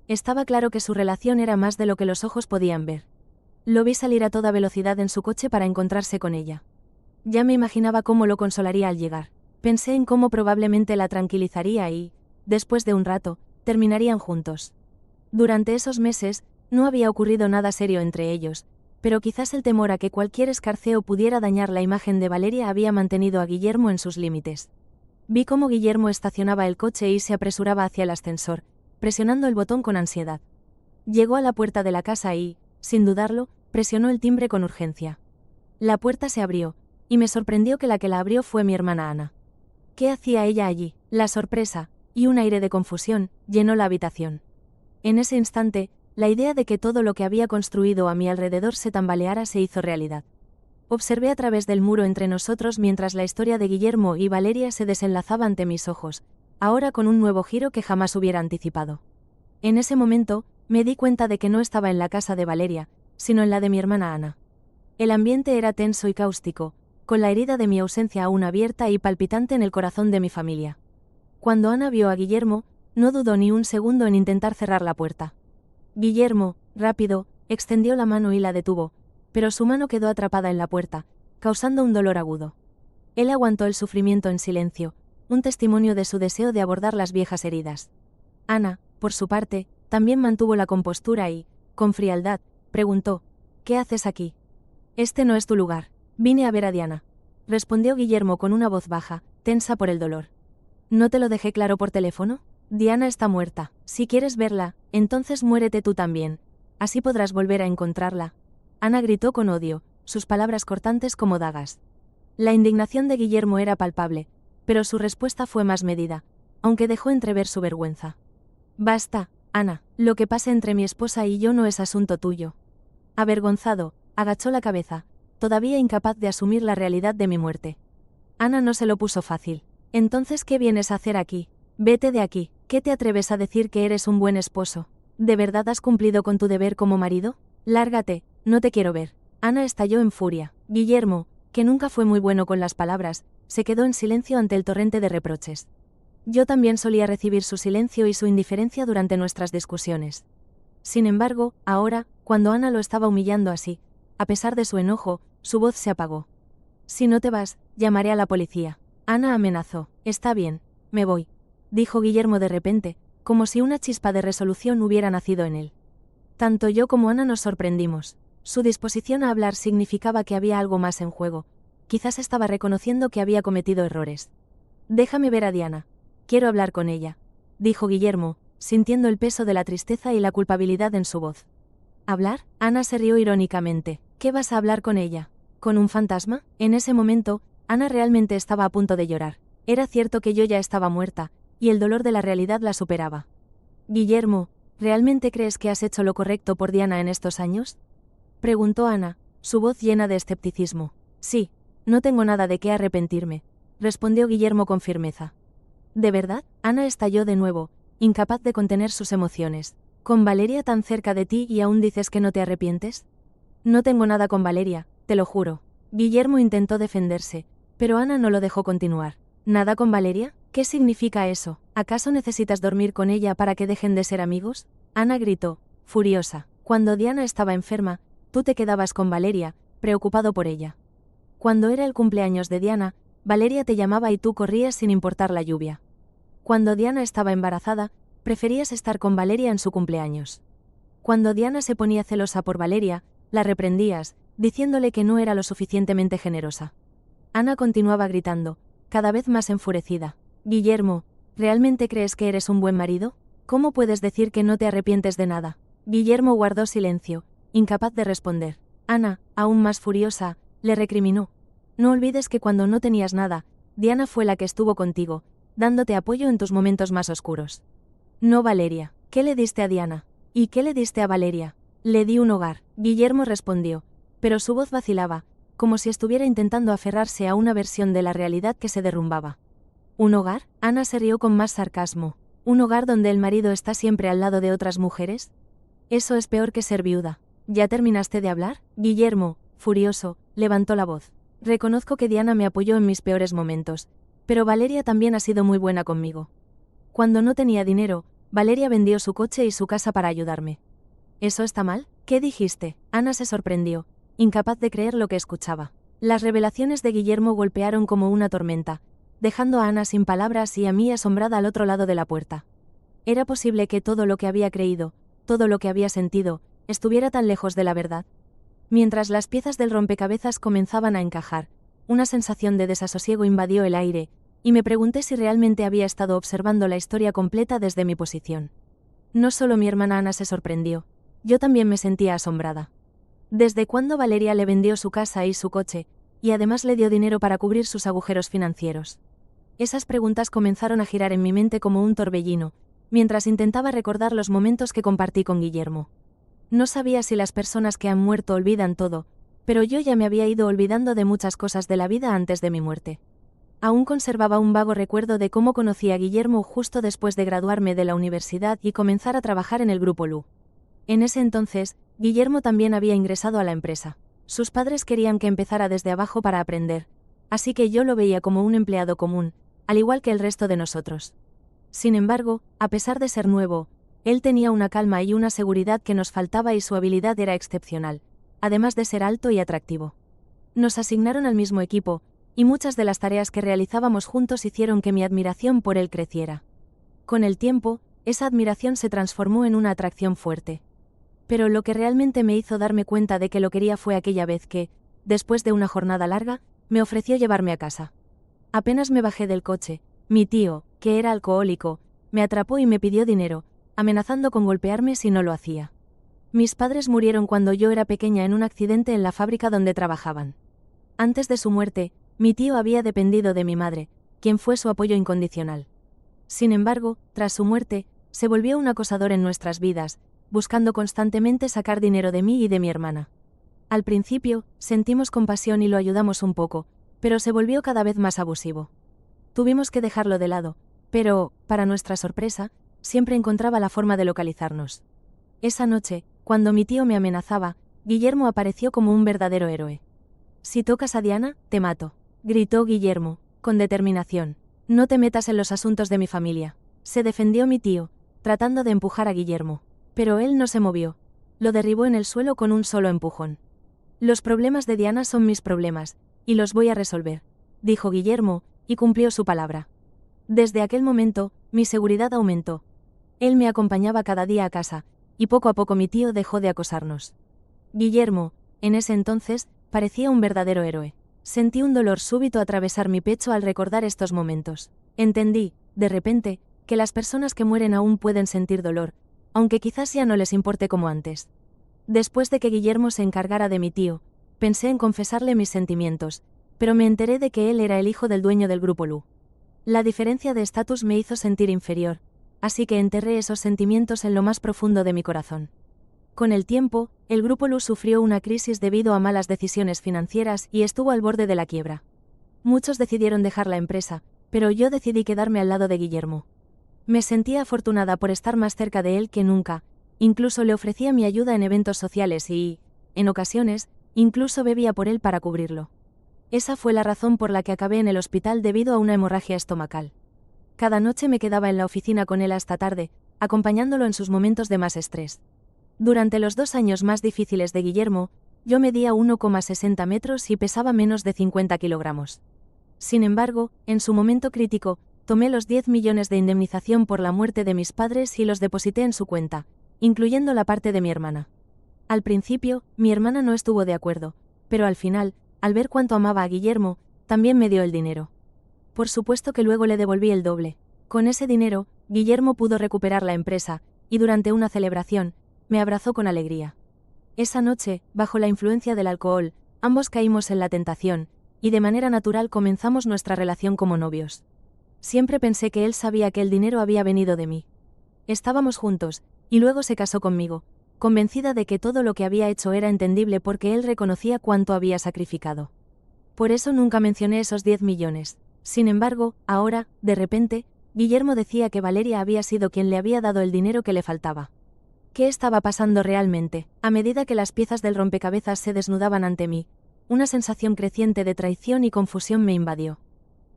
Estaba claro que su relación era más de lo que los ojos podían ver. Lo vi salir a toda velocidad en su coche para encontrarse con ella. Ya me imaginaba cómo lo consolaría al llegar. Pensé en cómo probablemente la tranquilizaría y, después de un rato, terminarían juntos. Durante esos meses, no había ocurrido nada serio entre ellos, pero quizás el temor a que cualquier escarceo pudiera dañar la imagen de Valeria había mantenido a Guillermo en sus límites. Vi cómo Guillermo estacionaba el coche y se apresuraba hacia el ascensor, presionando el botón con ansiedad. Llegó a la puerta de la casa y, sin dudarlo, presionó el timbre con urgencia. La puerta se abrió, y me sorprendió que la abrió fue mi hermana Ana. ¿Qué hacía ella allí? La sorpresa, y un aire de confusión llenó la habitación. En ese instante, la idea de que todo lo que había construido a mi alrededor se tambaleara se hizo realidad. Observé a través del muro entre nosotros mientras la historia de Guillermo y Valeria se desenlazaba ante mis ojos, ahora con un nuevo giro que jamás hubiera anticipado. En ese momento, me di cuenta de que no estaba en la casa de Valeria, sino en la de mi hermana Ana. El ambiente era tenso y cáustico, con la herida de mi ausencia aún abierta y palpitante en el corazón de mi familia. Cuando Ana vio a Guillermo, no dudó ni un segundo en intentar cerrar la puerta. Guillermo, rápido, extendió la mano y la detuvo, pero su mano quedó atrapada en la puerta, causando un dolor agudo. Él aguantó el sufrimiento en silencio, un testimonio de su deseo de abordar las viejas heridas. Ana, por su parte, también mantuvo la compostura y, con frialdad, preguntó: «¿Qué haces aquí?» «Este no es tu lugar. Vine a ver a Diana», respondió Guillermo con una voz baja, tensa por el dolor. «¿No te lo dejé claro por teléfono? Diana está muerta. Si quieres verla, entonces muérete tú también. Así podrás volver a encontrarla». Ana gritó con odio, sus palabras cortantes como dagas. La indignación de Guillermo era palpable, pero su respuesta fue más medida, aunque dejó entrever su vergüenza. «Basta, Ana, lo que pase entre mi esposa y yo no es asunto tuyo». Avergonzado, agachó la cabeza, todavía incapaz de asumir la realidad de mi muerte. Ana no se lo puso fácil. «¿Entonces qué vienes a hacer aquí? Vete de aquí. ¿Qué te atreves a decir que eres un buen esposo? ¿De verdad has cumplido con tu deber como marido? Lárgate, no te quiero ver». Ana estalló en furia. Guillermo, que nunca fue muy bueno con las palabras, se quedó en silencio ante el torrente de reproches. Yo también solía recibir su silencio y su indiferencia durante nuestras discusiones. Sin embargo, ahora, cuando Ana lo estaba humillando así, a pesar de su enojo, su voz se apagó. «Si no te vas, llamaré a la policía». Ana amenazó. «Está bien, me voy», dijo Guillermo de repente, como si una chispa de resolución hubiera nacido en él. Tanto yo como Ana nos sorprendimos. Su disposición a hablar significaba que había algo más en juego. Quizás estaba reconociendo que había cometido errores. «Déjame ver a Diana. Quiero hablar con ella», dijo Guillermo, sintiendo el peso de la tristeza y la culpabilidad en su voz. «¿Hablar?». Ana se rió irónicamente. «¿Qué vas a hablar con ella? ¿Con un fantasma?». En ese momento, Ana realmente estaba a punto de llorar. Era cierto que yo ya estaba muerta, y el dolor de la realidad la superaba. «Guillermo, ¿realmente crees que has hecho lo correcto por Diana en estos años?», preguntó Ana, su voz llena de escepticismo. «Sí, no tengo nada de qué arrepentirme», respondió Guillermo con firmeza. «¿De verdad?». Ana estalló de nuevo, incapaz de contener sus emociones. «¿Con Valeria tan cerca de ti y aún dices que no te arrepientes?». «No tengo nada con Valeria, te lo juro». Guillermo intentó defenderse, pero Ana no lo dejó continuar. «¿Nada con Valeria? ¿Qué significa eso? ¿Acaso necesitas dormir con ella para que dejen de ser amigos?». Ana gritó, furiosa. «Cuando Diana estaba enferma, tú te quedabas con Valeria, preocupado por ella. Cuando era el cumpleaños de Diana, Valeria te llamaba y tú corrías sin importar la lluvia. Cuando Diana estaba embarazada, preferías estar con Valeria en su cumpleaños. Cuando Diana se ponía celosa por Valeria, la reprendías, diciéndole que no era lo suficientemente generosa». Ana continuaba gritando, cada vez más enfurecida. «Guillermo, ¿realmente crees que eres un buen marido? ¿Cómo puedes decir que no te arrepientes de nada?». Guillermo guardó silencio, incapaz de responder. Ana, aún más furiosa, le recriminó: «No olvides que cuando no tenías nada, Diana fue la que estuvo contigo, dándote apoyo en tus momentos más oscuros. No Valeria. ¿Qué le diste a Diana? ¿Y qué le diste a Valeria?». «Le di un hogar», Guillermo respondió, pero su voz vacilaba, como si estuviera intentando aferrarse a una versión de la realidad que se derrumbaba. «¿Un hogar?». Ana se rió con más sarcasmo. «¿Un hogar donde el marido está siempre al lado de otras mujeres? Eso es peor que ser viuda». «¿Ya terminaste de hablar?». Guillermo, furioso, levantó la voz. «Reconozco que Diana me apoyó en mis peores momentos, pero Valeria también ha sido muy buena conmigo. Cuando no tenía dinero, Valeria vendió su coche y su casa para ayudarme». «¿Eso está mal?». «¿Qué dijiste?». Ana se sorprendió, incapaz de creer lo que escuchaba. Las revelaciones de Guillermo golpearon como una tormenta, dejando a Ana sin palabras y a mí asombrada al otro lado de la puerta. ¿Era posible que todo lo que había creído, todo lo que había sentido, estuviera tan lejos de la verdad? Mientras las piezas del rompecabezas comenzaban a encajar, una sensación de desasosiego invadió el aire, y me pregunté si realmente había estado observando la historia completa desde mi posición. No solo mi hermana Ana se sorprendió, yo también me sentía asombrada. ¿Desde cuándo Valeria le vendió su casa y su coche, y además le dio dinero para cubrir sus agujeros financieros? Esas preguntas comenzaron a girar en mi mente como un torbellino, mientras intentaba recordar los momentos que compartí con Guillermo. No sabía si las personas que han muerto olvidan todo, pero yo ya me había ido olvidando de muchas cosas de la vida antes de mi muerte. Aún conservaba un vago recuerdo de cómo conocí a Guillermo justo después de graduarme de la universidad y comenzar a trabajar en el Grupo Lu. En ese entonces, Guillermo también había ingresado a la empresa. Sus padres querían que empezara desde abajo para aprender, así que yo lo veía como un empleado común, al igual que el resto de nosotros. Sin embargo, a pesar de ser nuevo, él tenía una calma y una seguridad que nos faltaba y su habilidad era excepcional, además de ser alto y atractivo. Nos asignaron al mismo equipo, y muchas de las tareas que realizábamos juntos hicieron que mi admiración por él creciera. Con el tiempo, esa admiración se transformó en una atracción fuerte. Pero lo que realmente me hizo darme cuenta de que lo quería fue aquella vez que, después de una jornada larga, me ofreció llevarme a casa. Apenas me bajé del coche, mi tío, que era alcohólico, me atrapó y me pidió dinero, amenazando con golpearme si no lo hacía. Mis padres murieron cuando yo era pequeña en un accidente en la fábrica donde trabajaban. Antes de su muerte, mi tío había dependido de mi madre, quien fue su apoyo incondicional. Sin embargo, tras su muerte, se volvió un acosador en nuestras vidas, buscando constantemente sacar dinero de mí y de mi hermana. Al principio, sentimos compasión y lo ayudamos un poco, pero se volvió cada vez más abusivo. Tuvimos que dejarlo de lado, pero, para nuestra sorpresa, siempre encontraba la forma de localizarnos. Esa noche, cuando mi tío me amenazaba, Guillermo apareció como un verdadero héroe. «Si tocas a Diana, te mato», gritó Guillermo, con determinación. «No te metas en los asuntos de mi familia», se defendió mi tío, tratando de empujar a Guillermo. Pero él no se movió. Lo derribó en el suelo con un solo empujón. «Los problemas de Diana son mis problemas, y los voy a resolver», dijo Guillermo, y cumplió su palabra. Desde aquel momento, mi seguridad aumentó. Él me acompañaba cada día a casa, y poco a poco mi tío dejó de acosarnos. Guillermo, en ese entonces, parecía un verdadero héroe. Sentí un dolor súbito atravesar mi pecho al recordar estos momentos. Entendí, de repente, que las personas que mueren aún pueden sentir dolor, aunque quizás ya no les importe como antes. Después de que Guillermo se encargara de mi tío, pensé en confesarle mis sentimientos, pero me enteré de que él era el hijo del dueño del Grupo Lu. La diferencia de estatus me hizo sentir inferior, así que enterré esos sentimientos en lo más profundo de mi corazón. Con el tiempo, el Grupo Lu sufrió una crisis debido a malas decisiones financieras y estuvo al borde de la quiebra. Muchos decidieron dejar la empresa, pero yo decidí quedarme al lado de Guillermo. Me sentía afortunada por estar más cerca de él que nunca, incluso le ofrecía mi ayuda en eventos sociales y, en ocasiones, incluso bebía por él para cubrirlo. Esa fue la razón por la que acabé en el hospital debido a una hemorragia estomacal. Cada noche me quedaba en la oficina con él hasta tarde, acompañándolo en sus momentos de más estrés. Durante los 2 años más difíciles de Guillermo, yo medía 1,60 metros y pesaba menos de 50 kilogramos. Sin embargo, en su momento crítico, tomé los 10 millones de indemnización por la muerte de mis padres y los deposité en su cuenta, incluyendo la parte de mi hermana. Al principio, mi hermana no estuvo de acuerdo, pero al final, al ver cuánto amaba a Guillermo, también me dio el dinero. Por supuesto que luego le devolví el doble. Con ese dinero, Guillermo pudo recuperar la empresa, y durante una celebración, me abrazó con alegría. Esa noche, bajo la influencia del alcohol, ambos caímos en la tentación, y de manera natural comenzamos nuestra relación como novios. Siempre pensé que él sabía que el dinero había venido de mí. Estábamos juntos, y luego se casó conmigo, convencida de que todo lo que había hecho era entendible porque él reconocía cuánto había sacrificado. Por eso nunca mencioné esos 10 millones. Sin embargo, ahora, de repente, Guillermo decía que Valeria había sido quien le había dado el dinero que le faltaba. ¿Qué estaba pasando realmente? A medida que las piezas del rompecabezas se desnudaban ante mí, una sensación creciente de traición y confusión me invadió.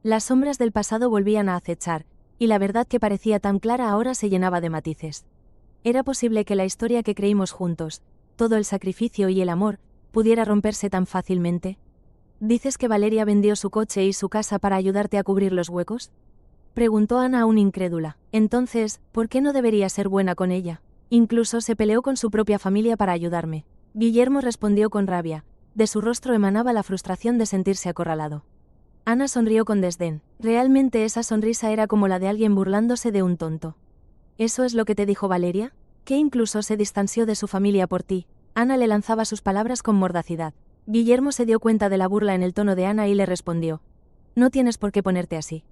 Las sombras del pasado volvían a acechar, y la verdad que parecía tan clara ahora se llenaba de matices. ¿Era posible que la historia que creímos juntos, todo el sacrificio y el amor, pudiera romperse tan fácilmente? ¿Dices que Valeria vendió su coche y su casa para ayudarte a cubrir los huecos? Preguntó Ana aún incrédula. Entonces, ¿por qué no debería ser buena con ella? Incluso se peleó con su propia familia para ayudarme. Guillermo respondió con rabia. De su rostro emanaba la frustración de sentirse acorralado. Ana sonrió con desdén. Realmente esa sonrisa era como la de alguien burlándose de un tonto. ¿Eso es lo que te dijo Valeria? ¿Que incluso se distanció de su familia por ti? Ana le lanzaba sus palabras con mordacidad. Guillermo se dio cuenta de la burla en el tono de Ana y le respondió. No tienes por qué ponerte así.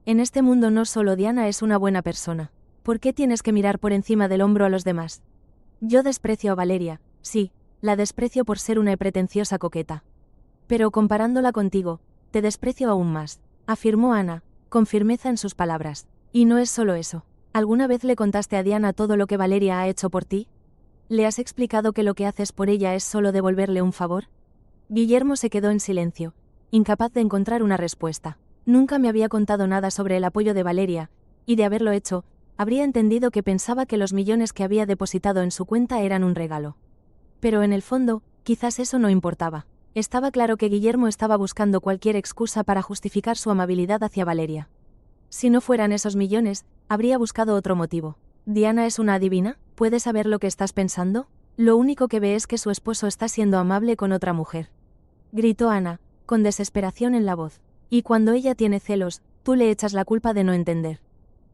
En este mundo no solo Diana es una buena persona. ¿Por qué tienes que mirar por encima del hombro a los demás? Yo desprecio a Valeria, sí, la desprecio por ser una pretenciosa coqueta. Pero comparándola contigo, te desprecio aún más, afirmó Ana, con firmeza en sus palabras. Y no es solo eso. ¿Alguna vez le contaste a Diana todo lo que Valeria ha hecho por ti? ¿Le has explicado que lo que haces por ella es solo devolverle un favor? Guillermo se quedó en silencio, incapaz de encontrar una respuesta. Nunca me había contado nada sobre el apoyo de Valeria, y de haberlo hecho, habría entendido que pensaba que los millones que había depositado en su cuenta eran un regalo. Pero en el fondo, quizás eso no importaba. Estaba claro que Guillermo estaba buscando cualquier excusa para justificar su amabilidad hacia Valeria. Si no fueran esos millones, habría buscado otro motivo. ¿Diana es una adivina? ¿Puede saber lo que estás pensando? Lo único que ve es que su esposo está siendo amable con otra mujer. Gritó Ana, con desesperación en la voz. Y cuando ella tiene celos, tú le echas la culpa de no entender.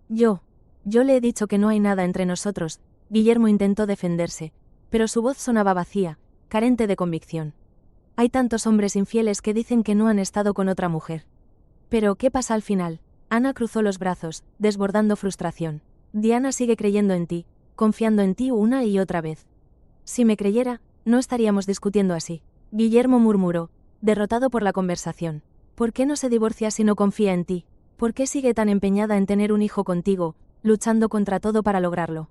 Yo le he dicho que no hay nada entre nosotros. Guillermo intentó defenderse, pero su voz sonaba vacía, carente de convicción. Hay tantos hombres infieles que dicen que no han estado con otra mujer. Pero, ¿qué pasa al final? Ana cruzó los brazos, desbordando frustración. Diana sigue creyendo en ti, confiando en ti una y otra vez. Si me creyera, no estaríamos discutiendo así. Guillermo murmuró, derrotado por la conversación. ¿Por qué no se divorcia si no confía en ti? ¿Por qué sigue tan empeñada en tener un hijo contigo, luchando contra todo para lograrlo?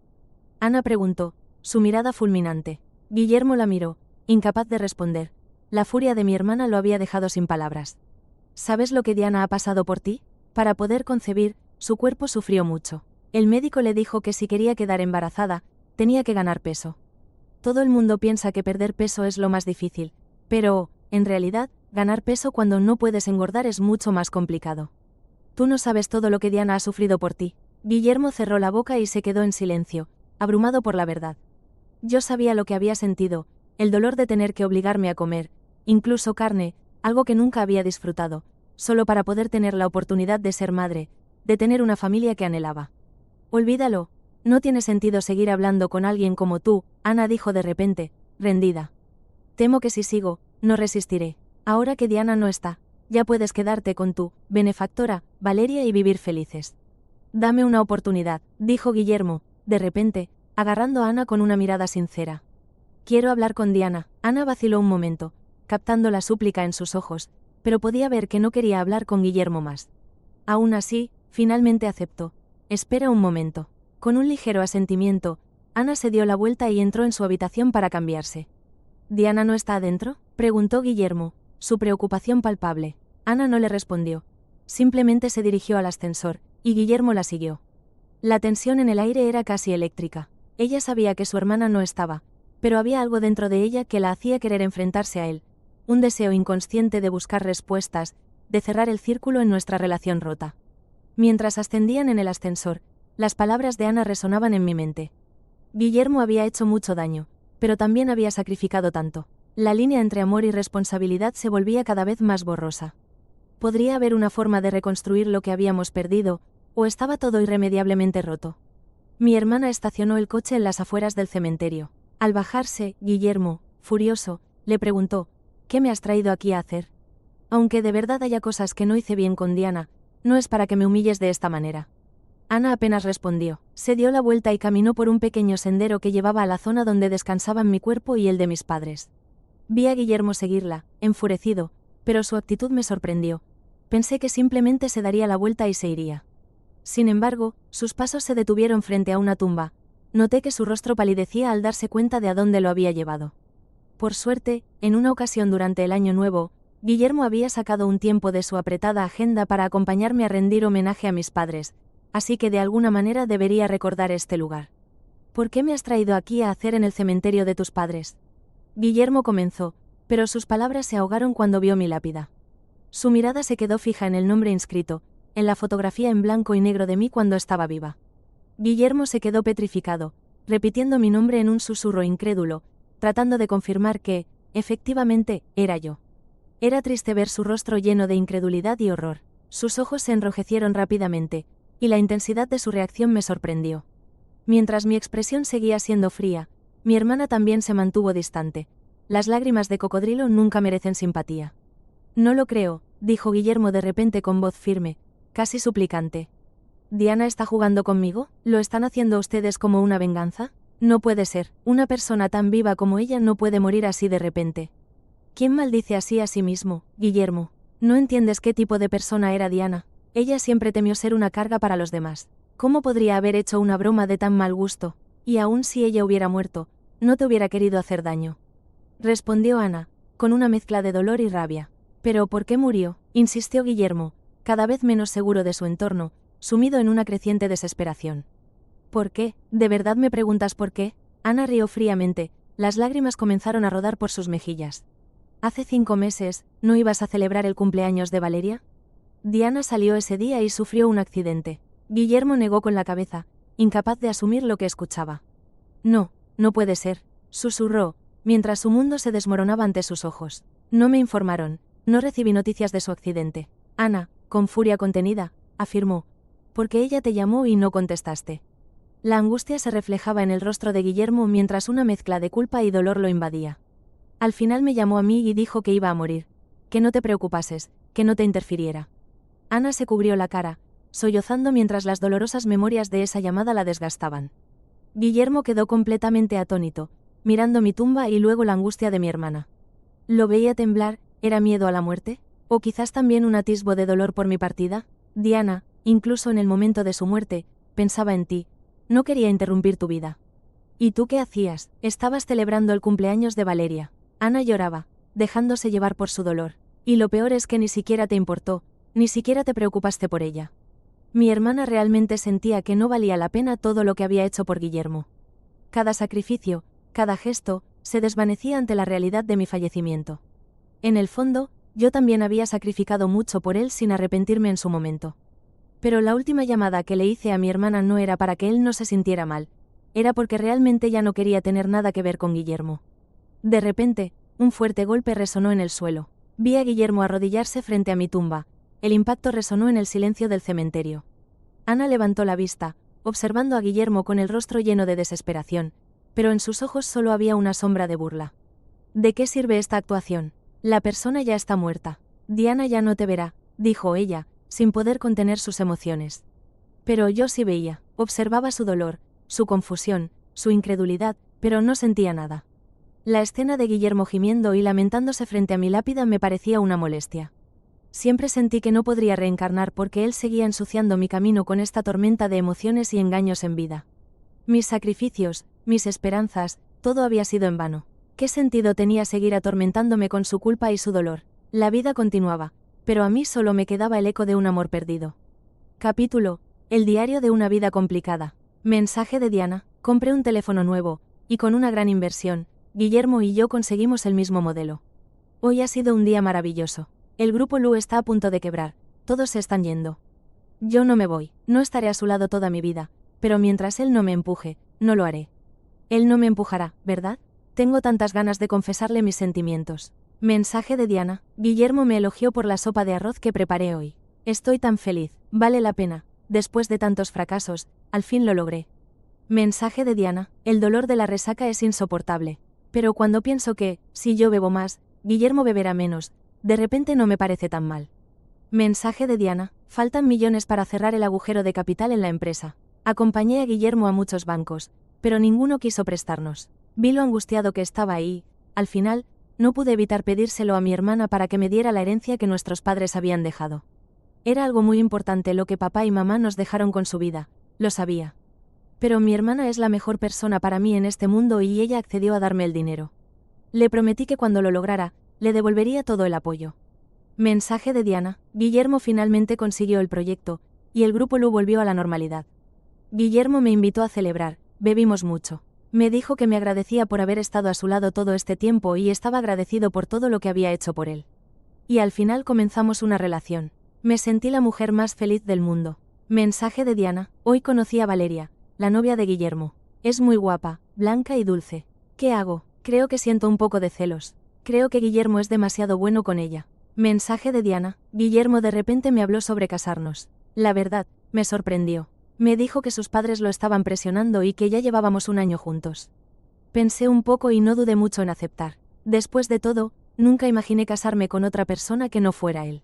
Ana preguntó, su mirada fulminante. Guillermo la miró, incapaz de responder. La furia de mi hermana lo había dejado sin palabras. ¿Sabes lo que Diana ha pasado por ti? Para poder concebir, su cuerpo sufrió mucho. El médico le dijo que si quería quedar embarazada, tenía que ganar peso. Todo el mundo piensa que perder peso es lo más difícil, pero, en realidad, ganar peso cuando no puedes engordar es mucho más complicado. Tú no sabes todo lo que Diana ha sufrido por ti. Guillermo cerró la boca y se quedó en silencio, abrumado por la verdad. Yo sabía lo que había sentido, el dolor de tener que obligarme a comer, incluso carne, algo que nunca había disfrutado, solo para poder tener la oportunidad de ser madre, de tener una familia que anhelaba. Olvídalo, no tiene sentido seguir hablando con alguien como tú, Ana dijo de repente, rendida. Temo que si sigo, no resistiré. Ahora que Diana no está, ya puedes quedarte con tu benefactora, Valeria, y vivir felices. Dame una oportunidad, dijo Guillermo, de repente, agarrando a Ana con una mirada sincera. Quiero hablar con Diana. Ana vaciló un momento, captando la súplica en sus ojos, pero podía ver que no quería hablar con Guillermo más. Aún así, finalmente aceptó. Espera un momento. Con un ligero asentimiento, Ana se dio la vuelta y entró en su habitación para cambiarse. ¿Diana no está adentro?, preguntó Guillermo, su preocupación palpable. Ana no le respondió. Simplemente se dirigió al ascensor, y Guillermo la siguió. La tensión en el aire era casi eléctrica. Ella sabía que su hermana no estaba, pero había algo dentro de ella que la hacía querer enfrentarse a él, un deseo inconsciente de buscar respuestas, de cerrar el círculo en nuestra relación rota. Mientras ascendían en el ascensor, las palabras de Ana resonaban en mi mente. Guillermo había hecho mucho daño, pero también había sacrificado tanto. La línea entre amor y responsabilidad se volvía cada vez más borrosa. ¿Podría haber una forma de reconstruir lo que habíamos perdido, o estaba todo irremediablemente roto? Mi hermana estacionó el coche en las afueras del cementerio. Al bajarse, Guillermo, furioso, le preguntó, ¿qué me has traído aquí a hacer? Aunque de verdad haya cosas que no hice bien con Diana, no es para que me humilles de esta manera. Ana apenas respondió. Se dio la vuelta y caminó por un pequeño sendero que llevaba a la zona donde descansaban mi cuerpo y el de mis padres. Vi a Guillermo seguirla, enfurecido, pero su actitud me sorprendió. Pensé que simplemente se daría la vuelta y se iría. Sin embargo, sus pasos se detuvieron frente a una tumba. Noté que su rostro palidecía al darse cuenta de a dónde lo había llevado. Por suerte, en una ocasión durante el Año Nuevo, Guillermo había sacado un tiempo de su apretada agenda para acompañarme a rendir homenaje a mis padres, así que de alguna manera debería recordar este lugar. ¿Por qué me has traído aquí a hacer en el cementerio de tus padres? Guillermo comenzó, pero sus palabras se ahogaron cuando vio mi lápida. Su mirada se quedó fija en el nombre inscrito, en la fotografía en blanco y negro de mí cuando estaba viva. Guillermo se quedó petrificado, repitiendo mi nombre en un susurro incrédulo, tratando de confirmar que, efectivamente, era yo. Era triste ver su rostro lleno de incredulidad y horror. Sus ojos se enrojecieron rápidamente, y la intensidad de su reacción me sorprendió. Mientras mi expresión seguía siendo fría, mi hermana también se mantuvo distante. Las lágrimas de cocodrilo nunca merecen simpatía. No lo creo, dijo Guillermo de repente con voz firme, casi suplicante. ¿Diana está jugando conmigo? ¿Lo están haciendo ustedes como una venganza? No puede ser, una persona tan viva como ella no puede morir así de repente. ¿Quién maldice así a sí mismo, Guillermo? No entiendes qué tipo de persona era Diana. Ella siempre temió ser una carga para los demás. ¿Cómo podría haber hecho una broma de tan mal gusto? Y aun si ella hubiera muerto, no te hubiera querido hacer daño. Respondió Ana, con una mezcla de dolor y rabia. ¿Pero por qué murió?, insistió Guillermo, cada vez menos seguro de su entorno, sumido en una creciente desesperación. ¿Por qué? ¿De verdad me preguntas por qué? Ana rió fríamente, las lágrimas comenzaron a rodar por sus mejillas. Hace 5 meses, ¿no ibas a celebrar el cumpleaños de Valeria? Diana salió ese día y sufrió un accidente. Guillermo negó con la cabeza, incapaz de asumir lo que escuchaba. No, no puede ser, susurró, mientras su mundo se desmoronaba ante sus ojos. No me informaron, no recibí noticias de su accidente. Ana, con furia contenida, afirmó. Porque ella te llamó y no contestaste. La angustia se reflejaba en el rostro de Guillermo mientras una mezcla de culpa y dolor lo invadía. Al final me llamó a mí y dijo que iba a morir. Que no te preocupases, que no te interfiriera. Ana se cubrió la cara, sollozando mientras las dolorosas memorias de esa llamada la desgastaban. Guillermo quedó completamente atónito, mirando mi tumba y luego la angustia de mi hermana. Lo veía temblar, ¿era miedo a la muerte? ¿O quizás también un atisbo de dolor por mi partida? Diana, incluso en el momento de su muerte, pensaba en ti. No quería interrumpir tu vida. ¿Y tú qué hacías? Estabas celebrando el cumpleaños de Valeria. Ana lloraba, dejándose llevar por su dolor. Y lo peor es que ni siquiera te importó, ni siquiera te preocupaste por ella. Mi hermana realmente sentía que no valía la pena todo lo que había hecho por Guillermo. Cada sacrificio, cada gesto, se desvanecía ante la realidad de mi fallecimiento. En el fondo, yo también había sacrificado mucho por él sin arrepentirme en su momento. Pero la última llamada que le hice a mi hermana no era para que él no se sintiera mal, era porque realmente ya no quería tener nada que ver con Guillermo. De repente, un fuerte golpe resonó en el suelo. Vi a Guillermo arrodillarse frente a mi tumba. El impacto resonó en el silencio del cementerio. Ana levantó la vista, observando a Guillermo con el rostro lleno de desesperación, pero en sus ojos solo había una sombra de burla. ¿De qué sirve esta actuación? La persona ya está muerta. Diana ya no te verá, dijo ella, sin poder contener sus emociones. Pero yo sí veía, observaba su dolor, su confusión, su incredulidad, pero no sentía nada. La escena de Guillermo gimiendo y lamentándose frente a mi lápida me parecía una molestia. Siempre sentí que no podría reencarnar porque él seguía ensuciando mi camino con esta tormenta de emociones y engaños en vida. Mis sacrificios, mis esperanzas, todo había sido en vano. ¿Qué sentido tenía seguir atormentándome con su culpa y su dolor? La vida continuaba, pero a mí solo me quedaba el eco de un amor perdido. Capítulo: El diario de una vida complicada. Mensaje de Diana: compré un teléfono nuevo, y con una gran inversión, Guillermo y yo conseguimos el mismo modelo. Hoy ha sido un día maravilloso. El grupo Lu está a punto de quebrar, todos se están yendo. Yo no me voy, no estaré a su lado toda mi vida, pero mientras él no me empuje, no lo haré. Él no me empujará, ¿verdad? Tengo tantas ganas de confesarle mis sentimientos. Mensaje de Diana: Guillermo me elogió por la sopa de arroz que preparé hoy. Estoy tan feliz, vale la pena. Después de tantos fracasos, al fin lo logré. Mensaje de Diana: el dolor de la resaca es insoportable. Pero cuando pienso que, si yo bebo más, Guillermo beberá menos, de repente no me parece tan mal. Mensaje de Diana: faltan millones para cerrar el agujero de capital en la empresa. Acompañé a Guillermo a muchos bancos, pero ninguno quiso prestarnos. Vi lo angustiado que estaba y, al final, no pude evitar pedírselo a mi hermana para que me diera la herencia que nuestros padres habían dejado. Era algo muy importante lo que papá y mamá nos dejaron con su vida, lo sabía. Pero mi hermana es la mejor persona para mí en este mundo y ella accedió a darme el dinero. Le prometí que cuando lo lograra, le devolvería todo el apoyo. Mensaje de Diana: Guillermo finalmente consiguió el proyecto, y el grupo Lu volvió a la normalidad. Guillermo me invitó a celebrar, bebimos mucho. Me dijo que me agradecía por haber estado a su lado todo este tiempo y estaba agradecido por todo lo que había hecho por él. Y al final comenzamos una relación. Me sentí la mujer más feliz del mundo. Mensaje de Diana: hoy conocí a Valeria, la novia de Guillermo. Es muy guapa, blanca y dulce. ¿Qué hago? Creo que siento un poco de celos. Creo que Guillermo es demasiado bueno con ella. Mensaje de Diana: Guillermo de repente me habló sobre casarnos. La verdad, me sorprendió. Me dijo que sus padres lo estaban presionando y que ya llevábamos un año juntos. Pensé un poco y no dudé mucho en aceptar. Después de todo, nunca imaginé casarme con otra persona que no fuera él.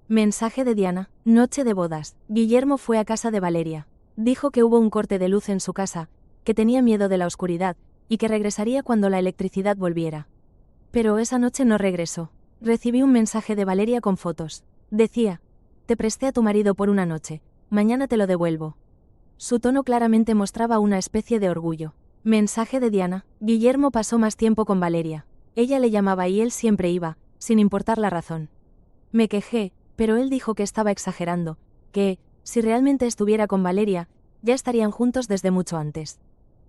Mensaje de Diana. Noche de bodas. Guillermo fue a casa de Valeria. Dijo que hubo un corte de luz en su casa, que tenía miedo de la oscuridad, y que regresaría cuando la electricidad volviera. Pero esa noche no regresó. Recibí un mensaje de Valeria con fotos. Decía: te presté a tu marido por una noche, mañana te lo devuelvo. Su tono claramente mostraba una especie de orgullo. Mensaje de Diana. Guillermo pasó más tiempo con Valeria. Ella le llamaba y él siempre iba, sin importar la razón. Me quejé, pero él dijo que estaba exagerando, que, si realmente estuviera con Valeria, ya estarían juntos desde mucho antes.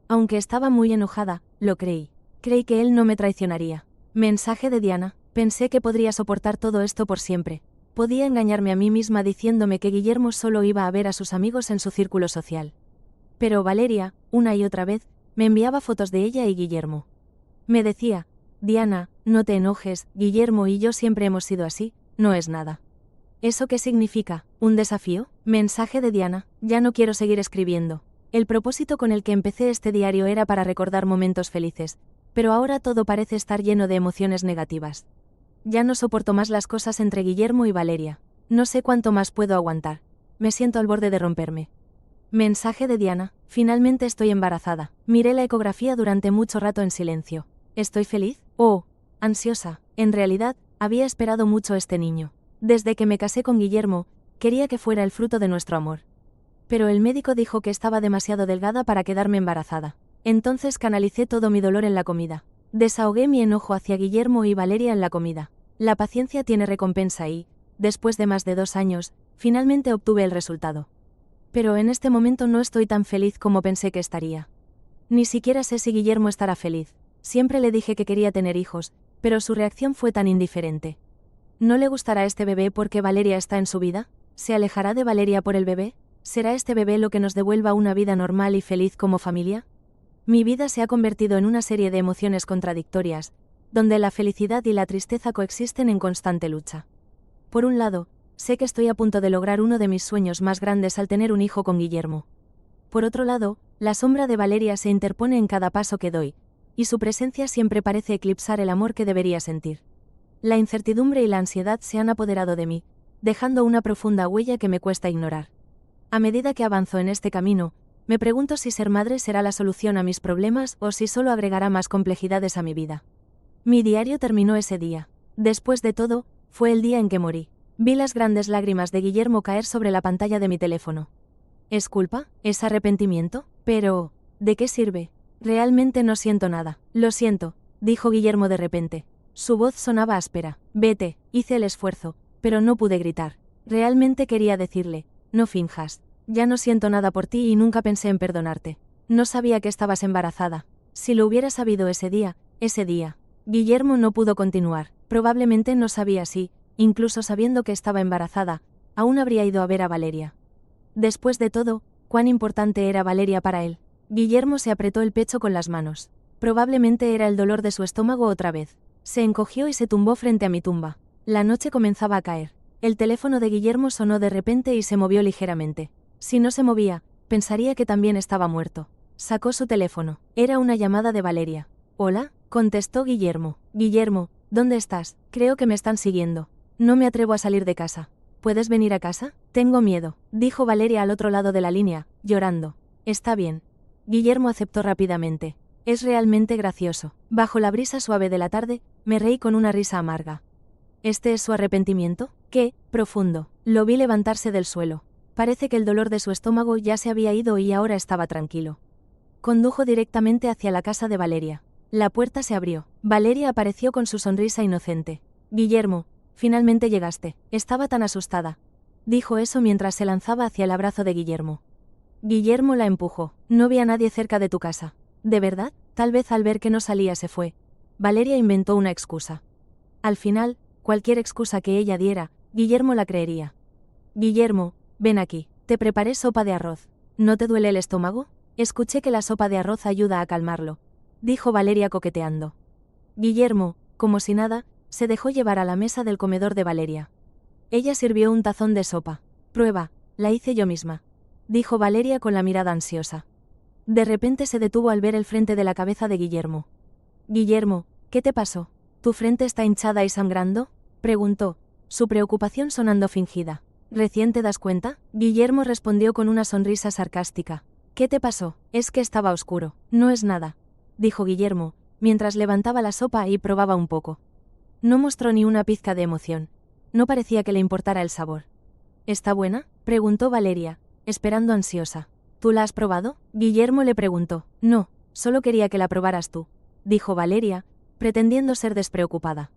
Aunque estaba muy enojada, lo creí. Creí que él no me traicionaría. Mensaje de Diana. Pensé que podría soportar todo esto por siempre. Podía engañarme a mí misma diciéndome que Guillermo solo iba a ver a sus amigos en su círculo social. Pero Valeria, una y otra vez, me enviaba fotos de ella y Guillermo. Me decía: Diana, no te enojes, Guillermo y yo siempre hemos sido así, no es nada. ¿Eso qué significa? ¿Un desafío? Mensaje de Diana. Ya no quiero seguir escribiendo. El propósito con el que empecé este diario era para recordar momentos felices, pero ahora todo parece estar lleno de emociones negativas. Ya no soporto más las cosas entre Guillermo y Valeria. No sé cuánto más puedo aguantar. Me siento al borde de romperme. Mensaje de Diana. Finalmente estoy embarazada. Miré la ecografía durante mucho rato en silencio. ¿Estoy feliz? Oh, ansiosa. En realidad, había esperado mucho este niño. Desde que me casé con Guillermo, quería que fuera el fruto de nuestro amor. Pero el médico dijo que estaba demasiado delgada para quedarme embarazada. Entonces canalicé todo mi dolor en la comida. Desahogué mi enojo hacia Guillermo y Valeria en la comida. La paciencia tiene recompensa y, después de más de 2 años, finalmente obtuve el resultado. Pero en este momento no estoy tan feliz como pensé que estaría. Ni siquiera sé si Guillermo estará feliz. Siempre le dije que quería tener hijos, pero su reacción fue tan indiferente. ¿No le gustará este bebé porque Valeria está en su vida? ¿Se alejará de Valeria por el bebé? ¿Será este bebé lo que nos devuelva una vida normal y feliz como familia? Mi vida se ha convertido en una serie de emociones contradictorias, donde la felicidad y la tristeza coexisten en constante lucha. Por un lado, sé que estoy a punto de lograr uno de mis sueños más grandes al tener un hijo con Guillermo. Por otro lado, la sombra de Valeria se interpone en cada paso que doy, y su presencia siempre parece eclipsar el amor que debería sentir. La incertidumbre y la ansiedad se han apoderado de mí, dejando una profunda huella que me cuesta ignorar. A medida que avanzo en este camino, me pregunto si ser madre será la solución a mis problemas o si solo agregará más complejidades a mi vida. Mi diario terminó ese día. Después de todo, fue el día en que morí. Vi las grandes lágrimas de Guillermo caer sobre la pantalla de mi teléfono. ¿Es culpa? ¿Es arrepentimiento? Pero, ¿de qué sirve? Realmente no siento nada. Lo siento, dijo Guillermo de repente. Su voz sonaba áspera. Vete, hice el esfuerzo, pero no pude gritar. Realmente quería decirle: no finjas. Ya no siento nada por ti y nunca pensé en perdonarte. No sabía que estabas embarazada. Si lo hubiera sabido ese día. Guillermo no pudo continuar. Probablemente no sabía si, incluso sabiendo que estaba embarazada, aún habría ido a ver a Valeria. Después de todo, ¿cuán importante era Valeria para él? Guillermo se apretó el pecho con las manos. Probablemente era el dolor de su estómago otra vez. Se encogió y se tumbó frente a mi tumba. La noche comenzaba a caer. El teléfono de Guillermo sonó de repente y se movió ligeramente. Si no se movía, pensaría que también estaba muerto. Sacó su teléfono. Era una llamada de Valeria. «Hola», contestó Guillermo. «Guillermo, ¿dónde estás? Creo que me están siguiendo. No me atrevo a salir de casa. ¿Puedes venir a casa? Tengo miedo», dijo Valeria al otro lado de la línea, llorando. «Está bien». Guillermo aceptó rápidamente. Es realmente gracioso. Bajo la brisa suave de la tarde, me reí con una risa amarga. ¿Este es su arrepentimiento? ¿Qué? Profundo. Lo vi levantarse del suelo. Parece que el dolor de su estómago ya se había ido y ahora estaba tranquilo. Condujo directamente hacia la casa de Valeria. La puerta se abrió. Valeria apareció con su sonrisa inocente. «Guillermo, finalmente llegaste. Estaba tan asustada», dijo eso mientras se lanzaba hacia el abrazo de Guillermo. Guillermo la empujó. «No vi a nadie cerca de tu casa». «¿De verdad?» Tal vez al ver que no salía se fue. Valeria inventó una excusa. Al final, cualquier excusa que ella diera, Guillermo la creería. «Guillermo, ven aquí. Te preparé sopa de arroz. ¿No te duele el estómago?» «Escuché que la sopa de arroz ayuda a calmarlo», dijo Valeria coqueteando. Guillermo, como si nada, se dejó llevar a la mesa del comedor de Valeria. Ella sirvió un tazón de sopa. «Prueba, la hice yo misma», dijo Valeria con la mirada ansiosa. De repente se detuvo al ver el frente de la cabeza de Guillermo. «Guillermo, ¿qué te pasó? ¿Tu frente está hinchada y sangrando?», preguntó. su preocupación sonando fingida. ¿Recién te das cuenta? Guillermo respondió con una sonrisa sarcástica. ¿Qué te pasó? Es que estaba oscuro. No es nada, dijo Guillermo, mientras levantaba la sopa y probaba un poco. No mostró ni una pizca de emoción. No parecía que le importara el sabor. ¿Está buena?, preguntó Valeria, esperando ansiosa. ¿Tú la has probado?, Guillermo le preguntó. No, solo quería que la probaras tú, dijo Valeria, pretendiendo ser despreocupada.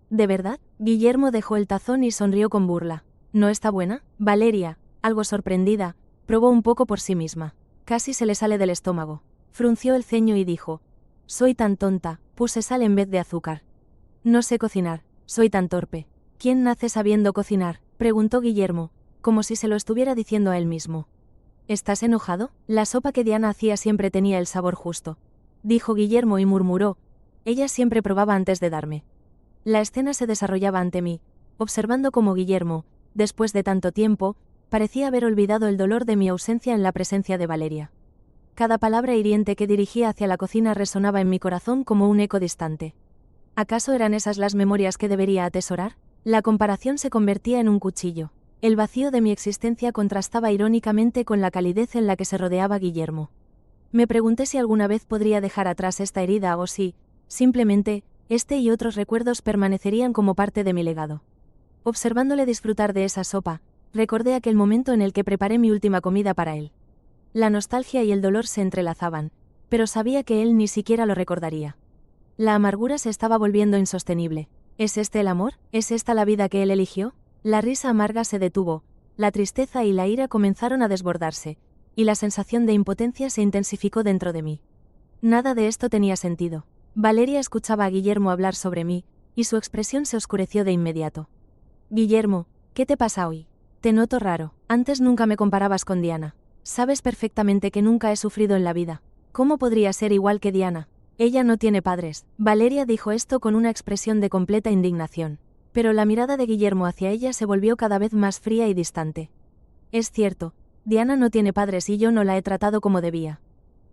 ¿De verdad? Guillermo dejó el tazón y sonrió con burla. ¿No está buena? Valeria, algo sorprendida, probó un poco por sí misma. Casi se le sale del estómago. Frunció el ceño y dijo: soy tan tonta, puse sal en vez de azúcar. No sé cocinar, soy tan torpe. ¿Quién nace sabiendo cocinar?, preguntó Guillermo, como si se lo estuviera diciendo a él mismo. ¿Estás enojado? La sopa que Diana hacía siempre tenía el sabor justo, dijo Guillermo y murmuró: ella siempre probaba antes de darme. La escena se desarrollaba ante mí, observando cómo Guillermo, después de tanto tiempo, parecía haber olvidado el dolor de mi ausencia en la presencia de Valeria. Cada palabra hiriente que dirigía hacia la cocina resonaba en mi corazón como un eco distante. ¿Acaso eran esas las memorias que debería atesorar? La comparación se convertía en un cuchillo. El vacío de mi existencia contrastaba irónicamente con la calidez en la que se rodeaba Guillermo. Me pregunté si alguna vez podría dejar atrás esta herida o si, simplemente, este y otros recuerdos permanecerían como parte de mi legado. Observándole disfrutar de esa sopa, recordé aquel momento en el que preparé mi última comida para él. La nostalgia y el dolor se entrelazaban, pero sabía que él ni siquiera lo recordaría. La amargura se estaba volviendo insostenible. ¿Es este el amor? ¿Es esta la vida que él eligió? La risa amarga se detuvo, la tristeza y la ira comenzaron a desbordarse, y la sensación de impotencia se intensificó dentro de mí. Nada de esto tenía sentido. Valeria escuchaba a Guillermo hablar sobre mí, y su expresión se oscureció de inmediato. Guillermo, ¿qué te pasa hoy? Te noto raro. Antes nunca me comparabas con Diana. Sabes perfectamente que nunca he sufrido en la vida. ¿Cómo podría ser igual que Diana? Ella no tiene padres. Valeria dijo esto con una expresión de completa indignación. Pero la mirada de Guillermo hacia ella se volvió cada vez más fría y distante. Es cierto, Diana no tiene padres y yo no la he tratado como debía.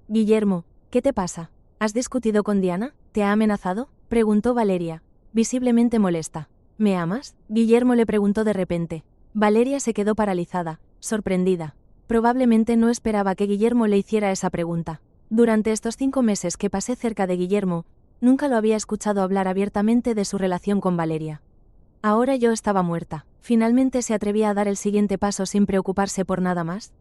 Guillermo, ¿qué te pasa? ¿Has discutido con Diana? ¿Te ha amenazado?, preguntó Valeria, visiblemente molesta. ¿Me amas?, Guillermo le preguntó de repente. Valeria se quedó paralizada, sorprendida. Probablemente no esperaba que Guillermo le hiciera esa pregunta. Durante estos 5 meses que pasé cerca de Guillermo, nunca lo había escuchado hablar abiertamente de su relación con Valeria. Ahora yo estaba muerta. ¿Finalmente se atrevía a dar el siguiente paso sin preocuparse por nada más?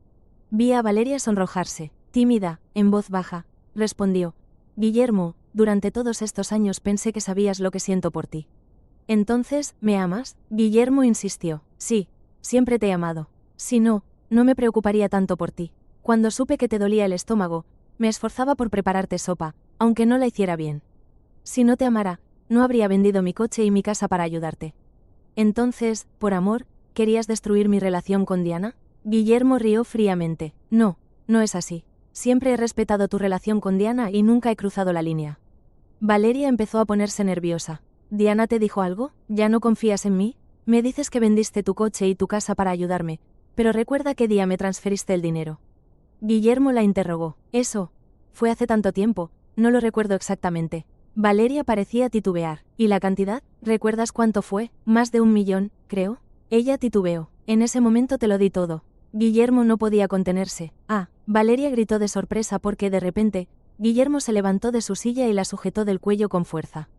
Vi a Valeria sonrojarse, tímida, en voz baja. Respondió: Guillermo, durante todos estos años pensé que sabías lo que siento por ti. Entonces, ¿me amas? Guillermo insistió. Sí, siempre te he amado. Si no, no me preocuparía tanto por ti. Cuando supe que te dolía el estómago, me esforzaba por prepararte sopa, aunque no la hiciera bien. Si no te amara, no habría vendido mi coche y mi casa para ayudarte. Entonces, por amor, ¿querías destruir mi relación con Diana? Guillermo rió fríamente. No, no es así. Siempre he respetado tu relación con Diana y nunca he cruzado la línea. Valeria empezó a ponerse nerviosa. ¿Diana te dijo algo? ¿Ya no confías en mí? Me dices que vendiste tu coche y tu casa para ayudarme, pero recuerda qué día me transferiste el dinero. Guillermo la interrogó. Eso fue hace tanto tiempo, no lo recuerdo exactamente. Valeria parecía titubear. ¿Y la cantidad? ¿Recuerdas cuánto fue? Más de 1 millón, creo. Ella titubeó. En ese momento te lo di todo. Guillermo no podía contenerse. Ah, Valeria gritó de sorpresa porque de repente, Guillermo se levantó de su silla y la sujetó del cuello con fuerza.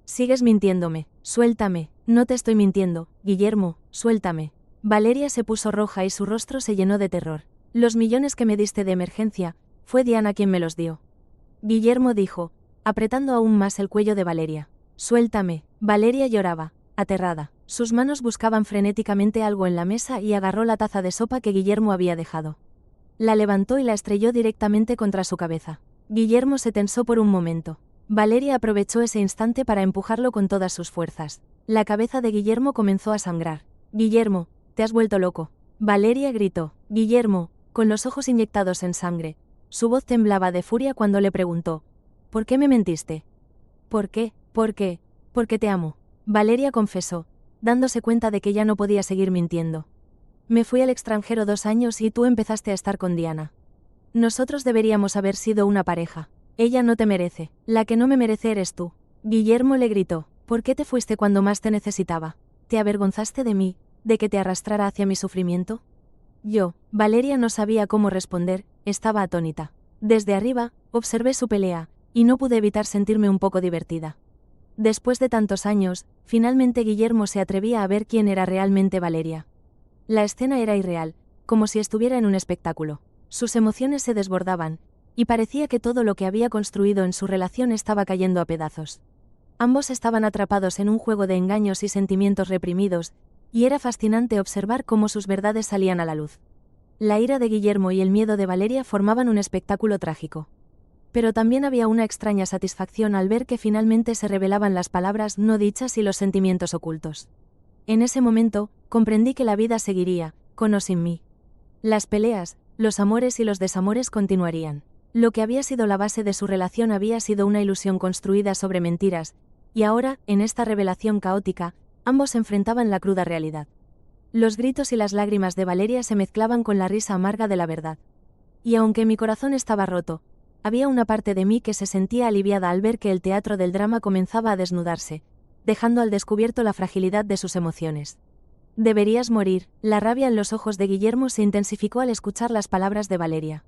Sigues mintiéndome. Suéltame. No te estoy mintiendo, Guillermo, suéltame. Valeria se puso roja y su rostro se llenó de terror. Los millones que me diste de emergencia, fue Diana quien me los dio. Guillermo dijo, apretando aún más el cuello de Valeria. Suéltame. Valeria lloraba, aterrada. Sus manos buscaban frenéticamente algo en la mesa y agarró la taza de sopa que Guillermo había dejado. La levantó y la estrelló directamente contra su cabeza. Guillermo se tensó por un momento. Valeria aprovechó ese instante para empujarlo con todas sus fuerzas. La cabeza de Guillermo comenzó a sangrar. Guillermo, te has vuelto loco. Valeria gritó. Guillermo, con los ojos inyectados en sangre. Su voz temblaba de furia cuando le preguntó: ¿por qué me mentiste? ¿Por qué? ¿Por qué? Porque te amo. Valeria confesó, dándose cuenta de que ya no podía seguir mintiendo. Me fui al extranjero 2 años y tú empezaste a estar con Diana. Nosotros deberíamos haber sido una pareja. Ella no te merece. La que no me merece eres tú. Guillermo le gritó. ¿Por qué te fuiste cuando más te necesitaba? ¿Te avergonzaste de mí, de que te arrastrara hacia mi sufrimiento? Valeria no sabía cómo responder, estaba atónita. Desde arriba, observé su pelea, y no pude evitar sentirme un poco divertida. Después de tantos años, finalmente Guillermo se atrevía a ver quién era realmente Valeria. La escena era irreal, como si estuviera en un espectáculo. Sus emociones se desbordaban, y parecía que todo lo que había construido en su relación estaba cayendo a pedazos. Ambos estaban atrapados en un juego de engaños y sentimientos reprimidos, y era fascinante observar cómo sus verdades salían a la luz. La ira de Guillermo y el miedo de Valeria formaban un espectáculo trágico. Pero también había una extraña satisfacción al ver que finalmente se revelaban las palabras no dichas y los sentimientos ocultos. En ese momento, comprendí que la vida seguiría, con o sin mí. Las peleas, los amores y los desamores continuarían. Lo que había sido la base de su relación había sido una ilusión construida sobre mentiras, y ahora, en esta revelación caótica, ambos enfrentaban la cruda realidad. Los gritos y las lágrimas de Valeria se mezclaban con la risa amarga de la verdad. Y aunque mi corazón estaba roto, había una parte de mí que se sentía aliviada al ver que el teatro del drama comenzaba a desnudarse, dejando al descubierto la fragilidad de sus emociones. Deberías morir. La rabia en los ojos de Guillermo se intensificó al escuchar las palabras de Valeria.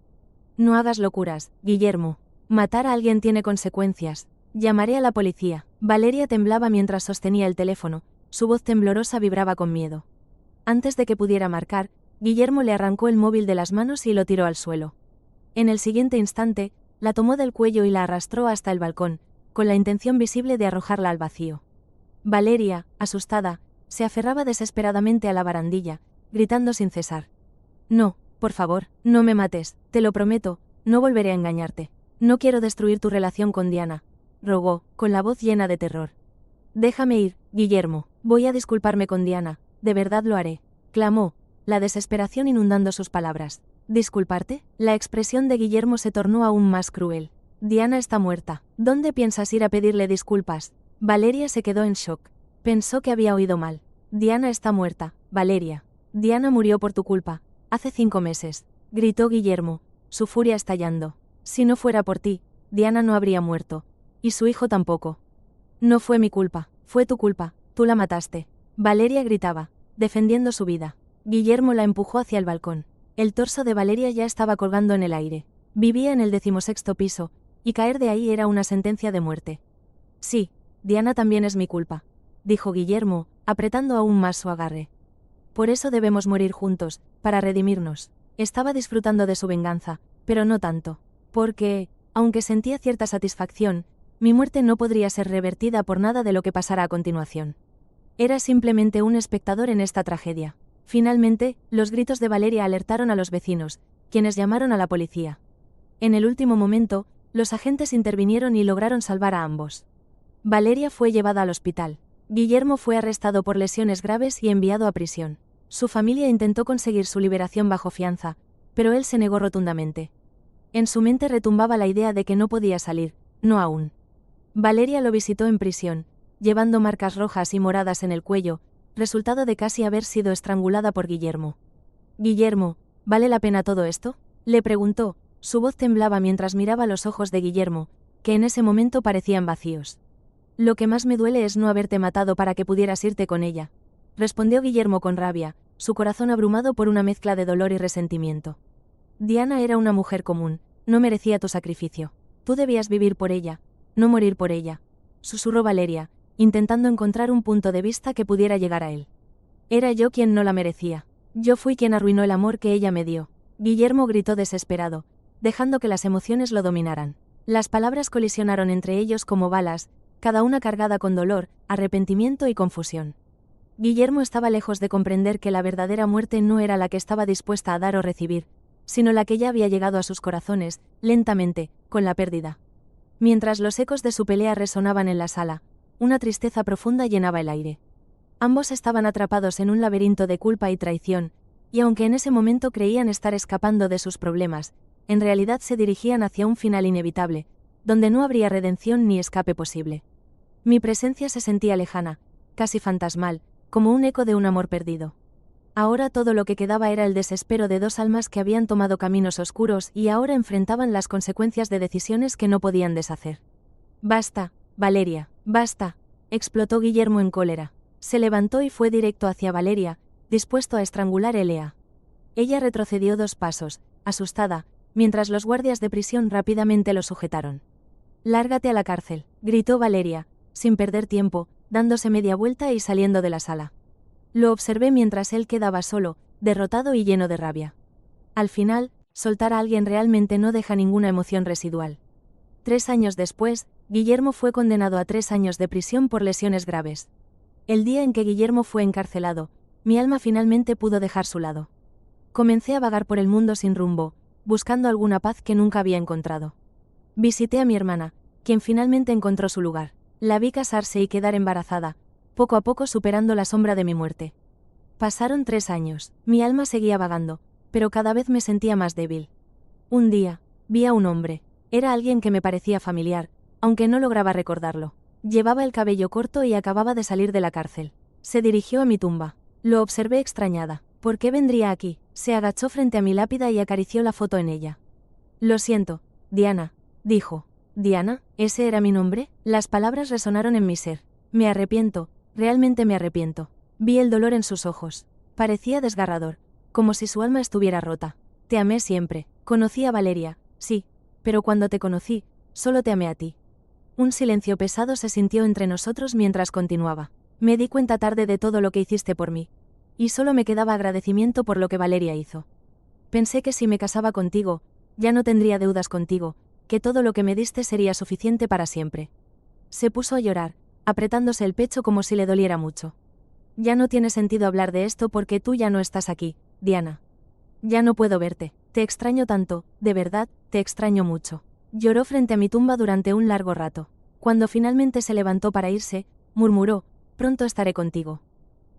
No hagas locuras, Guillermo. Matar a alguien tiene consecuencias. Llamaré a la policía. Valeria temblaba mientras sostenía el teléfono, su voz temblorosa vibraba con miedo. Antes de que pudiera marcar, Guillermo le arrancó el móvil de las manos y lo tiró al suelo. En el siguiente instante, la tomó del cuello y la arrastró hasta el balcón, con la intención visible de arrojarla al vacío. Valeria, asustada, se aferraba desesperadamente a la barandilla, gritando sin cesar. No, por favor, no me mates, te lo prometo, no volveré a engañarte. No quiero destruir tu relación con Diana, rogó, con la voz llena de terror. Déjame ir, Guillermo, voy a disculparme con Diana, de verdad lo haré, clamó, la desesperación inundando sus palabras. ¿Disculparte? La expresión de Guillermo se tornó aún más cruel. Diana está muerta. ¿Dónde piensas ir a pedirle disculpas? Valeria se quedó en shock. Pensó que había oído mal. Diana está muerta, Valeria. Diana murió por tu culpa. Hace 5 meses. Gritó Guillermo, su furia estallando. Si no fuera por ti, Diana no habría muerto. Y su hijo tampoco. No fue mi culpa, fue tu culpa, tú la mataste. Valeria gritaba, defendiendo su vida. Guillermo la empujó hacia el balcón. El torso de Valeria ya estaba colgando en el aire. Vivía en el 16º piso, y caer de ahí era una sentencia de muerte. Sí, Diana también es mi culpa, dijo Guillermo, apretando aún más su agarre. Por eso debemos morir juntos, para redimirnos. Estaba disfrutando de su venganza, pero no tanto. Porque, aunque sentía cierta satisfacción, mi muerte no podría ser revertida por nada de lo que pasara a continuación. Era simplemente un espectador en esta tragedia. Finalmente, los gritos de Valeria alertaron a los vecinos, quienes llamaron a la policía. En el último momento, los agentes intervinieron y lograron salvar a ambos. Valeria fue llevada al hospital. Guillermo fue arrestado por lesiones graves y enviado a prisión. Su familia intentó conseguir su liberación bajo fianza, pero él se negó rotundamente. En su mente retumbaba la idea de que no podía salir, no aún. Valeria lo visitó en prisión, llevando marcas rojas y moradas en el cuello, resultado de casi haber sido estrangulada por Guillermo. Guillermo, ¿vale la pena todo esto?, le preguntó, su voz temblaba mientras miraba los ojos de Guillermo, que en ese momento parecían vacíos. Lo que más me duele es no haberte matado para que pudieras irte con ella, respondió Guillermo con rabia, su corazón abrumado por una mezcla de dolor y resentimiento. Diana era una mujer común, no merecía tu sacrificio. Tú debías vivir por ella, no morir por ella, susurró Valeria, intentando encontrar un punto de vista que pudiera llegar a él. Era yo quien no la merecía. Yo fui quien arruinó el amor que ella me dio. Guillermo gritó desesperado, dejando que las emociones lo dominaran. Las palabras colisionaron entre ellos como balas, cada una cargada con dolor, arrepentimiento y confusión. Guillermo estaba lejos de comprender que la verdadera muerte no era la que estaba dispuesta a dar o recibir, sino la que ya había llegado a sus corazones, lentamente, con la pérdida. Mientras los ecos de su pelea resonaban en la sala, una tristeza profunda llenaba el aire. Ambos estaban atrapados en un laberinto de culpa y traición, y aunque en ese momento creían estar escapando de sus problemas, en realidad se dirigían hacia un final inevitable, donde no habría redención ni escape posible. Mi presencia se sentía lejana, casi fantasmal, como un eco de un amor perdido. Ahora todo lo que quedaba era el desespero de dos almas que habían tomado caminos oscuros y ahora enfrentaban las consecuencias de decisiones que no podían deshacer. «Basta, Valeria, basta», explotó Guillermo en cólera. Se levantó y fue directo hacia Valeria, dispuesto a estrangular a Elea. Ella retrocedió 2 pasos, asustada, mientras los guardias de prisión rápidamente lo sujetaron. «Lárgate a la cárcel», gritó Valeria, sin perder tiempo, dándose media vuelta y saliendo de la sala. Lo observé mientras él quedaba solo, derrotado y lleno de rabia. Al final, soltar a alguien realmente no deja ninguna emoción residual. 3 años después, Guillermo fue condenado a 3 años de prisión por lesiones graves. El día en que Guillermo fue encarcelado, mi alma finalmente pudo dejar su lado. Comencé a vagar por el mundo sin rumbo, buscando alguna paz que nunca había encontrado. Visité a mi hermana, quien finalmente encontró su lugar. La vi casarse y quedar embarazada, poco a poco superando la sombra de mi muerte. Pasaron 3 años, mi alma seguía vagando, pero cada vez me sentía más débil. Un día, vi a un hombre. Era alguien que me parecía familiar, aunque no lograba recordarlo. Llevaba el cabello corto y acababa de salir de la cárcel. Se dirigió a mi tumba. Lo observé extrañada. ¿Por qué vendría aquí? Se agachó frente a mi lápida y acarició la foto en ella. «Lo siento, Diana», dijo. «¿Diana? ¿Ese era mi nombre?». Las palabras resonaron en mi ser. Me arrepiento, realmente me arrepiento. Vi el dolor en sus ojos. Parecía desgarrador, como si su alma estuviera rota. «Te amé siempre. Conocí a Valeria, sí, pero cuando te conocí, solo te amé a ti». Un silencio pesado se sintió entre nosotros mientras continuaba. «Me di cuenta tarde de todo lo que hiciste por mí. Y solo me quedaba agradecimiento por lo que Valeria hizo. Pensé que si me casaba contigo, ya no tendría deudas contigo, que todo lo que me diste sería suficiente para siempre». Se puso a llorar, apretándose el pecho como si le doliera mucho. «Ya no tiene sentido hablar de esto porque tú ya no estás aquí, Diana. Ya no puedo verte, te extraño tanto, de verdad, te extraño mucho». Lloró frente a mi tumba durante un largo rato. Cuando finalmente se levantó para irse, murmuró: «Pronto estaré contigo».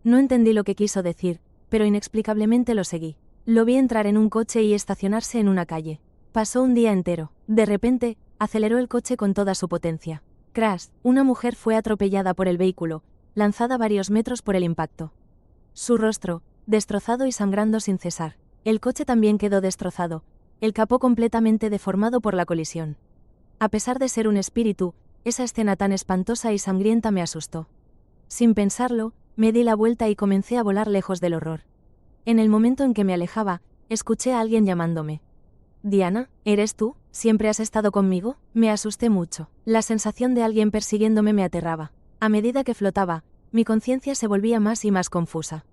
No entendí lo que quiso decir, pero inexplicablemente lo seguí. Lo vi entrar en un coche y estacionarse en una calle. Pasó un día entero. De repente, aceleró el coche con toda su potencia. Crash, una mujer fue atropellada por el vehículo, lanzada varios metros por el impacto. Su rostro, destrozado y sangrando sin cesar. El coche también quedó destrozado, el capó completamente deformado por la colisión. A pesar de ser un espíritu, esa escena tan espantosa y sangrienta me asustó. Sin pensarlo, me di la vuelta y comencé a volar lejos del horror. En el momento en que me alejaba, escuché a alguien llamándome. «Diana, ¿eres tú? ¿Siempre has estado conmigo?». Me asusté mucho. La sensación de alguien persiguiéndome me aterraba. A medida que flotaba, mi conciencia se volvía más y más confusa.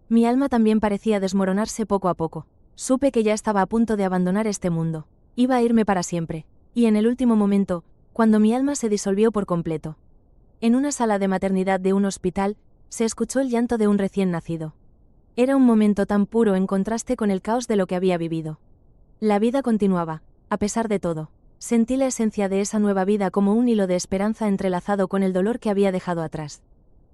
Mi alma también parecía desmoronarse poco a poco. Supe que ya estaba a punto de abandonar este mundo. Iba a irme para siempre. Y en el último momento, cuando mi alma se disolvió por completo. En una sala de maternidad de un hospital, se escuchó el llanto de un recién nacido. Era un momento tan puro en contraste con el caos de lo que había vivido. La vida continuaba, a pesar de todo. Sentí la esencia de esa nueva vida como un hilo de esperanza entrelazado con el dolor que había dejado atrás.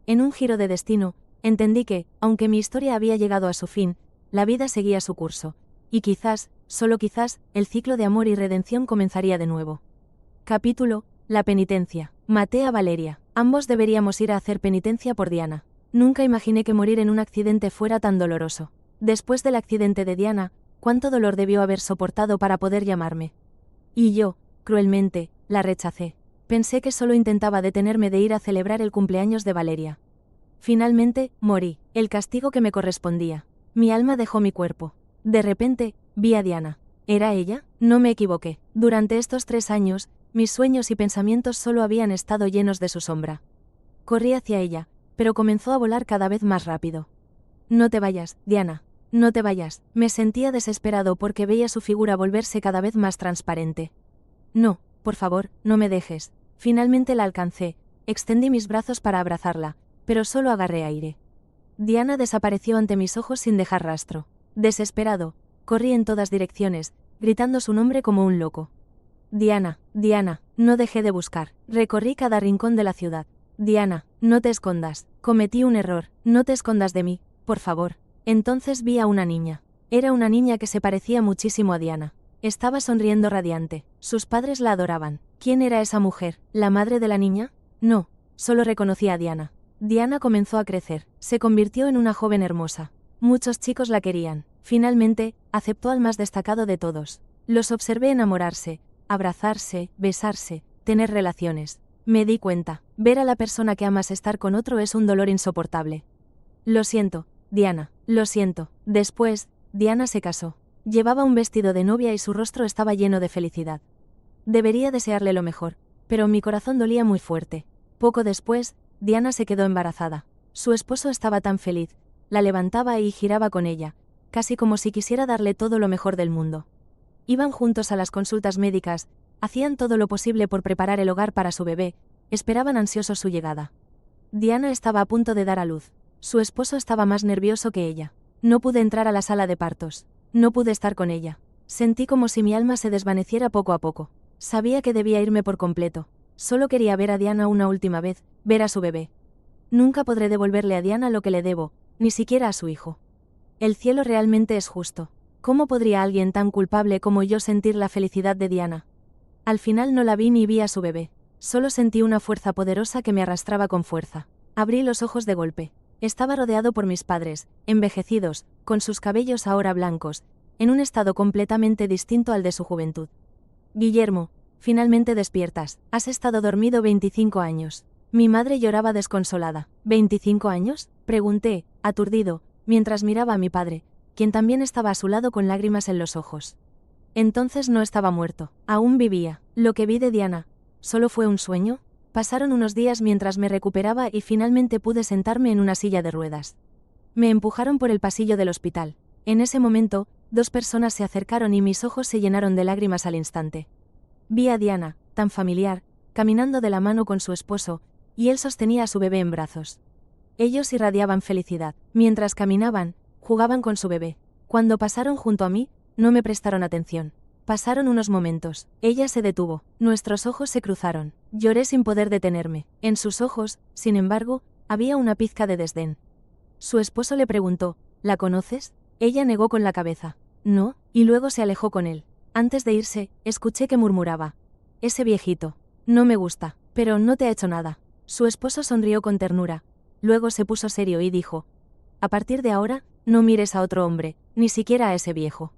En un giro de destino, entendí que, aunque mi historia había llegado a su fin, la vida seguía su curso, y quizás, solo quizás, el ciclo de amor y redención comenzaría de nuevo. Capítulo: La penitencia. Maté a Valeria. Ambos deberíamos ir a hacer penitencia por Diana. Nunca imaginé que morir en un accidente fuera tan doloroso. Después del accidente de Diana, cuánto dolor debió haber soportado para poder llamarme. Y yo, cruelmente, la rechacé. Pensé que solo intentaba detenerme de ir a celebrar el cumpleaños de Valeria. Finalmente, morí, el castigo que me correspondía. Mi alma dejó mi cuerpo. De repente, vi a Diana. ¿Era ella? No me equivoqué. Durante estos 3 años, mis sueños y pensamientos solo habían estado llenos de su sombra. Corrí hacia ella, pero comenzó a volar cada vez más rápido. «No te vayas, Diana. No te vayas». Me sentía desesperado porque veía su figura volverse cada vez más transparente. «No, por favor, no me dejes». Finalmente la alcancé, extendí mis brazos para abrazarla, pero solo agarré aire. Diana desapareció ante mis ojos sin dejar rastro. Desesperado, corrí en todas direcciones, gritando su nombre como un loco. «Diana, Diana». No dejé de buscar. Recorrí cada rincón de la ciudad. «Diana, no te escondas. Cometí un error. No te escondas de mí, por favor». Entonces vi a una niña. Era una niña que se parecía muchísimo a Diana. Estaba sonriendo radiante. Sus padres la adoraban. ¿Quién era esa mujer? ¿La madre de la niña? No, solo reconocí a Diana. Diana comenzó a crecer. Se convirtió en una joven hermosa. Muchos chicos la querían. Finalmente, aceptó al más destacado de todos. Los observé enamorarse, abrazarse, besarse, tener relaciones. Me di cuenta. Ver a la persona que amas estar con otro es un dolor insoportable. Lo siento, Diana, lo siento. Después, Diana se casó. Llevaba un vestido de novia y su rostro estaba lleno de felicidad. Debería desearle lo mejor, pero mi corazón dolía muy fuerte. Poco después, Diana se quedó embarazada. Su esposo estaba tan feliz, la levantaba y giraba con ella, casi como si quisiera darle todo lo mejor del mundo. Iban juntos a las consultas médicas, hacían todo lo posible por preparar el hogar para su bebé, esperaban ansiosos su llegada. Diana estaba a punto de dar a luz. Su esposo estaba más nervioso que ella. No pude entrar a la sala de partos. No pude estar con ella. Sentí como si mi alma se desvaneciera poco a poco. Sabía que debía irme por completo. Solo quería ver a Diana una última vez, ver a su bebé. Nunca podré devolverle a Diana lo que le debo, ni siquiera a su hijo. El cielo realmente es justo. ¿Cómo podría alguien tan culpable como yo sentir la felicidad de Diana? Al final no la vi ni vi a su bebé. Solo sentí una fuerza poderosa que me arrastraba con fuerza. Abrí los ojos de golpe. Estaba rodeado por mis padres, envejecidos, con sus cabellos ahora blancos, en un estado completamente distinto al de su juventud. Guillermo, finalmente despiertas. Has estado dormido 25 años. Mi madre lloraba desconsolada. ¿25 años? Pregunté, aturdido, mientras miraba a mi padre, quien también estaba a su lado con lágrimas en los ojos. Entonces no estaba muerto, aún vivía. Lo que vi de Diana, ¿solo fue un sueño? Pasaron unos días mientras me recuperaba y finalmente pude sentarme en una silla de ruedas. Me empujaron por el pasillo del hospital. En ese momento, 2 personas se acercaron y mis ojos se llenaron de lágrimas al instante. Vi a Diana, tan familiar, caminando de la mano con su esposo, y él sostenía a su bebé en brazos. Ellos irradiaban felicidad. Mientras caminaban, jugaban con su bebé. Cuando pasaron junto a mí, no me prestaron atención. Pasaron unos momentos. Ella se detuvo. Nuestros ojos se cruzaron. Lloré sin poder detenerme. En sus ojos, sin embargo, había una pizca de desdén. Su esposo le preguntó, ¿la conoces? Ella negó con la cabeza. No, y luego se alejó con él. Antes de irse, escuché que murmuraba. Ese viejito. No me gusta, pero no te ha hecho nada. Su esposo sonrió con ternura. Luego se puso serio y dijo, a partir de ahora, no mires a otro hombre, ni siquiera a ese viejo.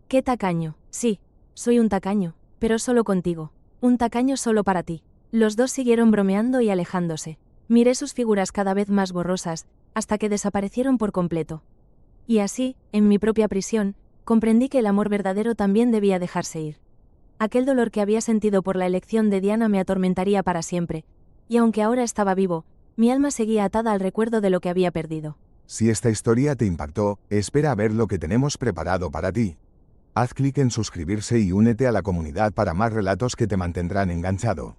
¡Qué tacaño! Sí, soy un tacaño, pero solo contigo. Un tacaño solo para ti. Los dos siguieron bromeando y alejándose. Miré sus figuras cada vez más borrosas, hasta que desaparecieron por completo. Y así, en mi propia prisión, comprendí que el amor verdadero también debía dejarse ir. Aquel dolor que había sentido por la elección de Diana me atormentaría para siempre, y aunque ahora estaba vivo, mi alma seguía atada al recuerdo de lo que había perdido. Si esta historia te impactó, espera a ver lo que tenemos preparado para ti. Haz clic en suscribirse y únete a la comunidad para más relatos que te mantendrán enganchado.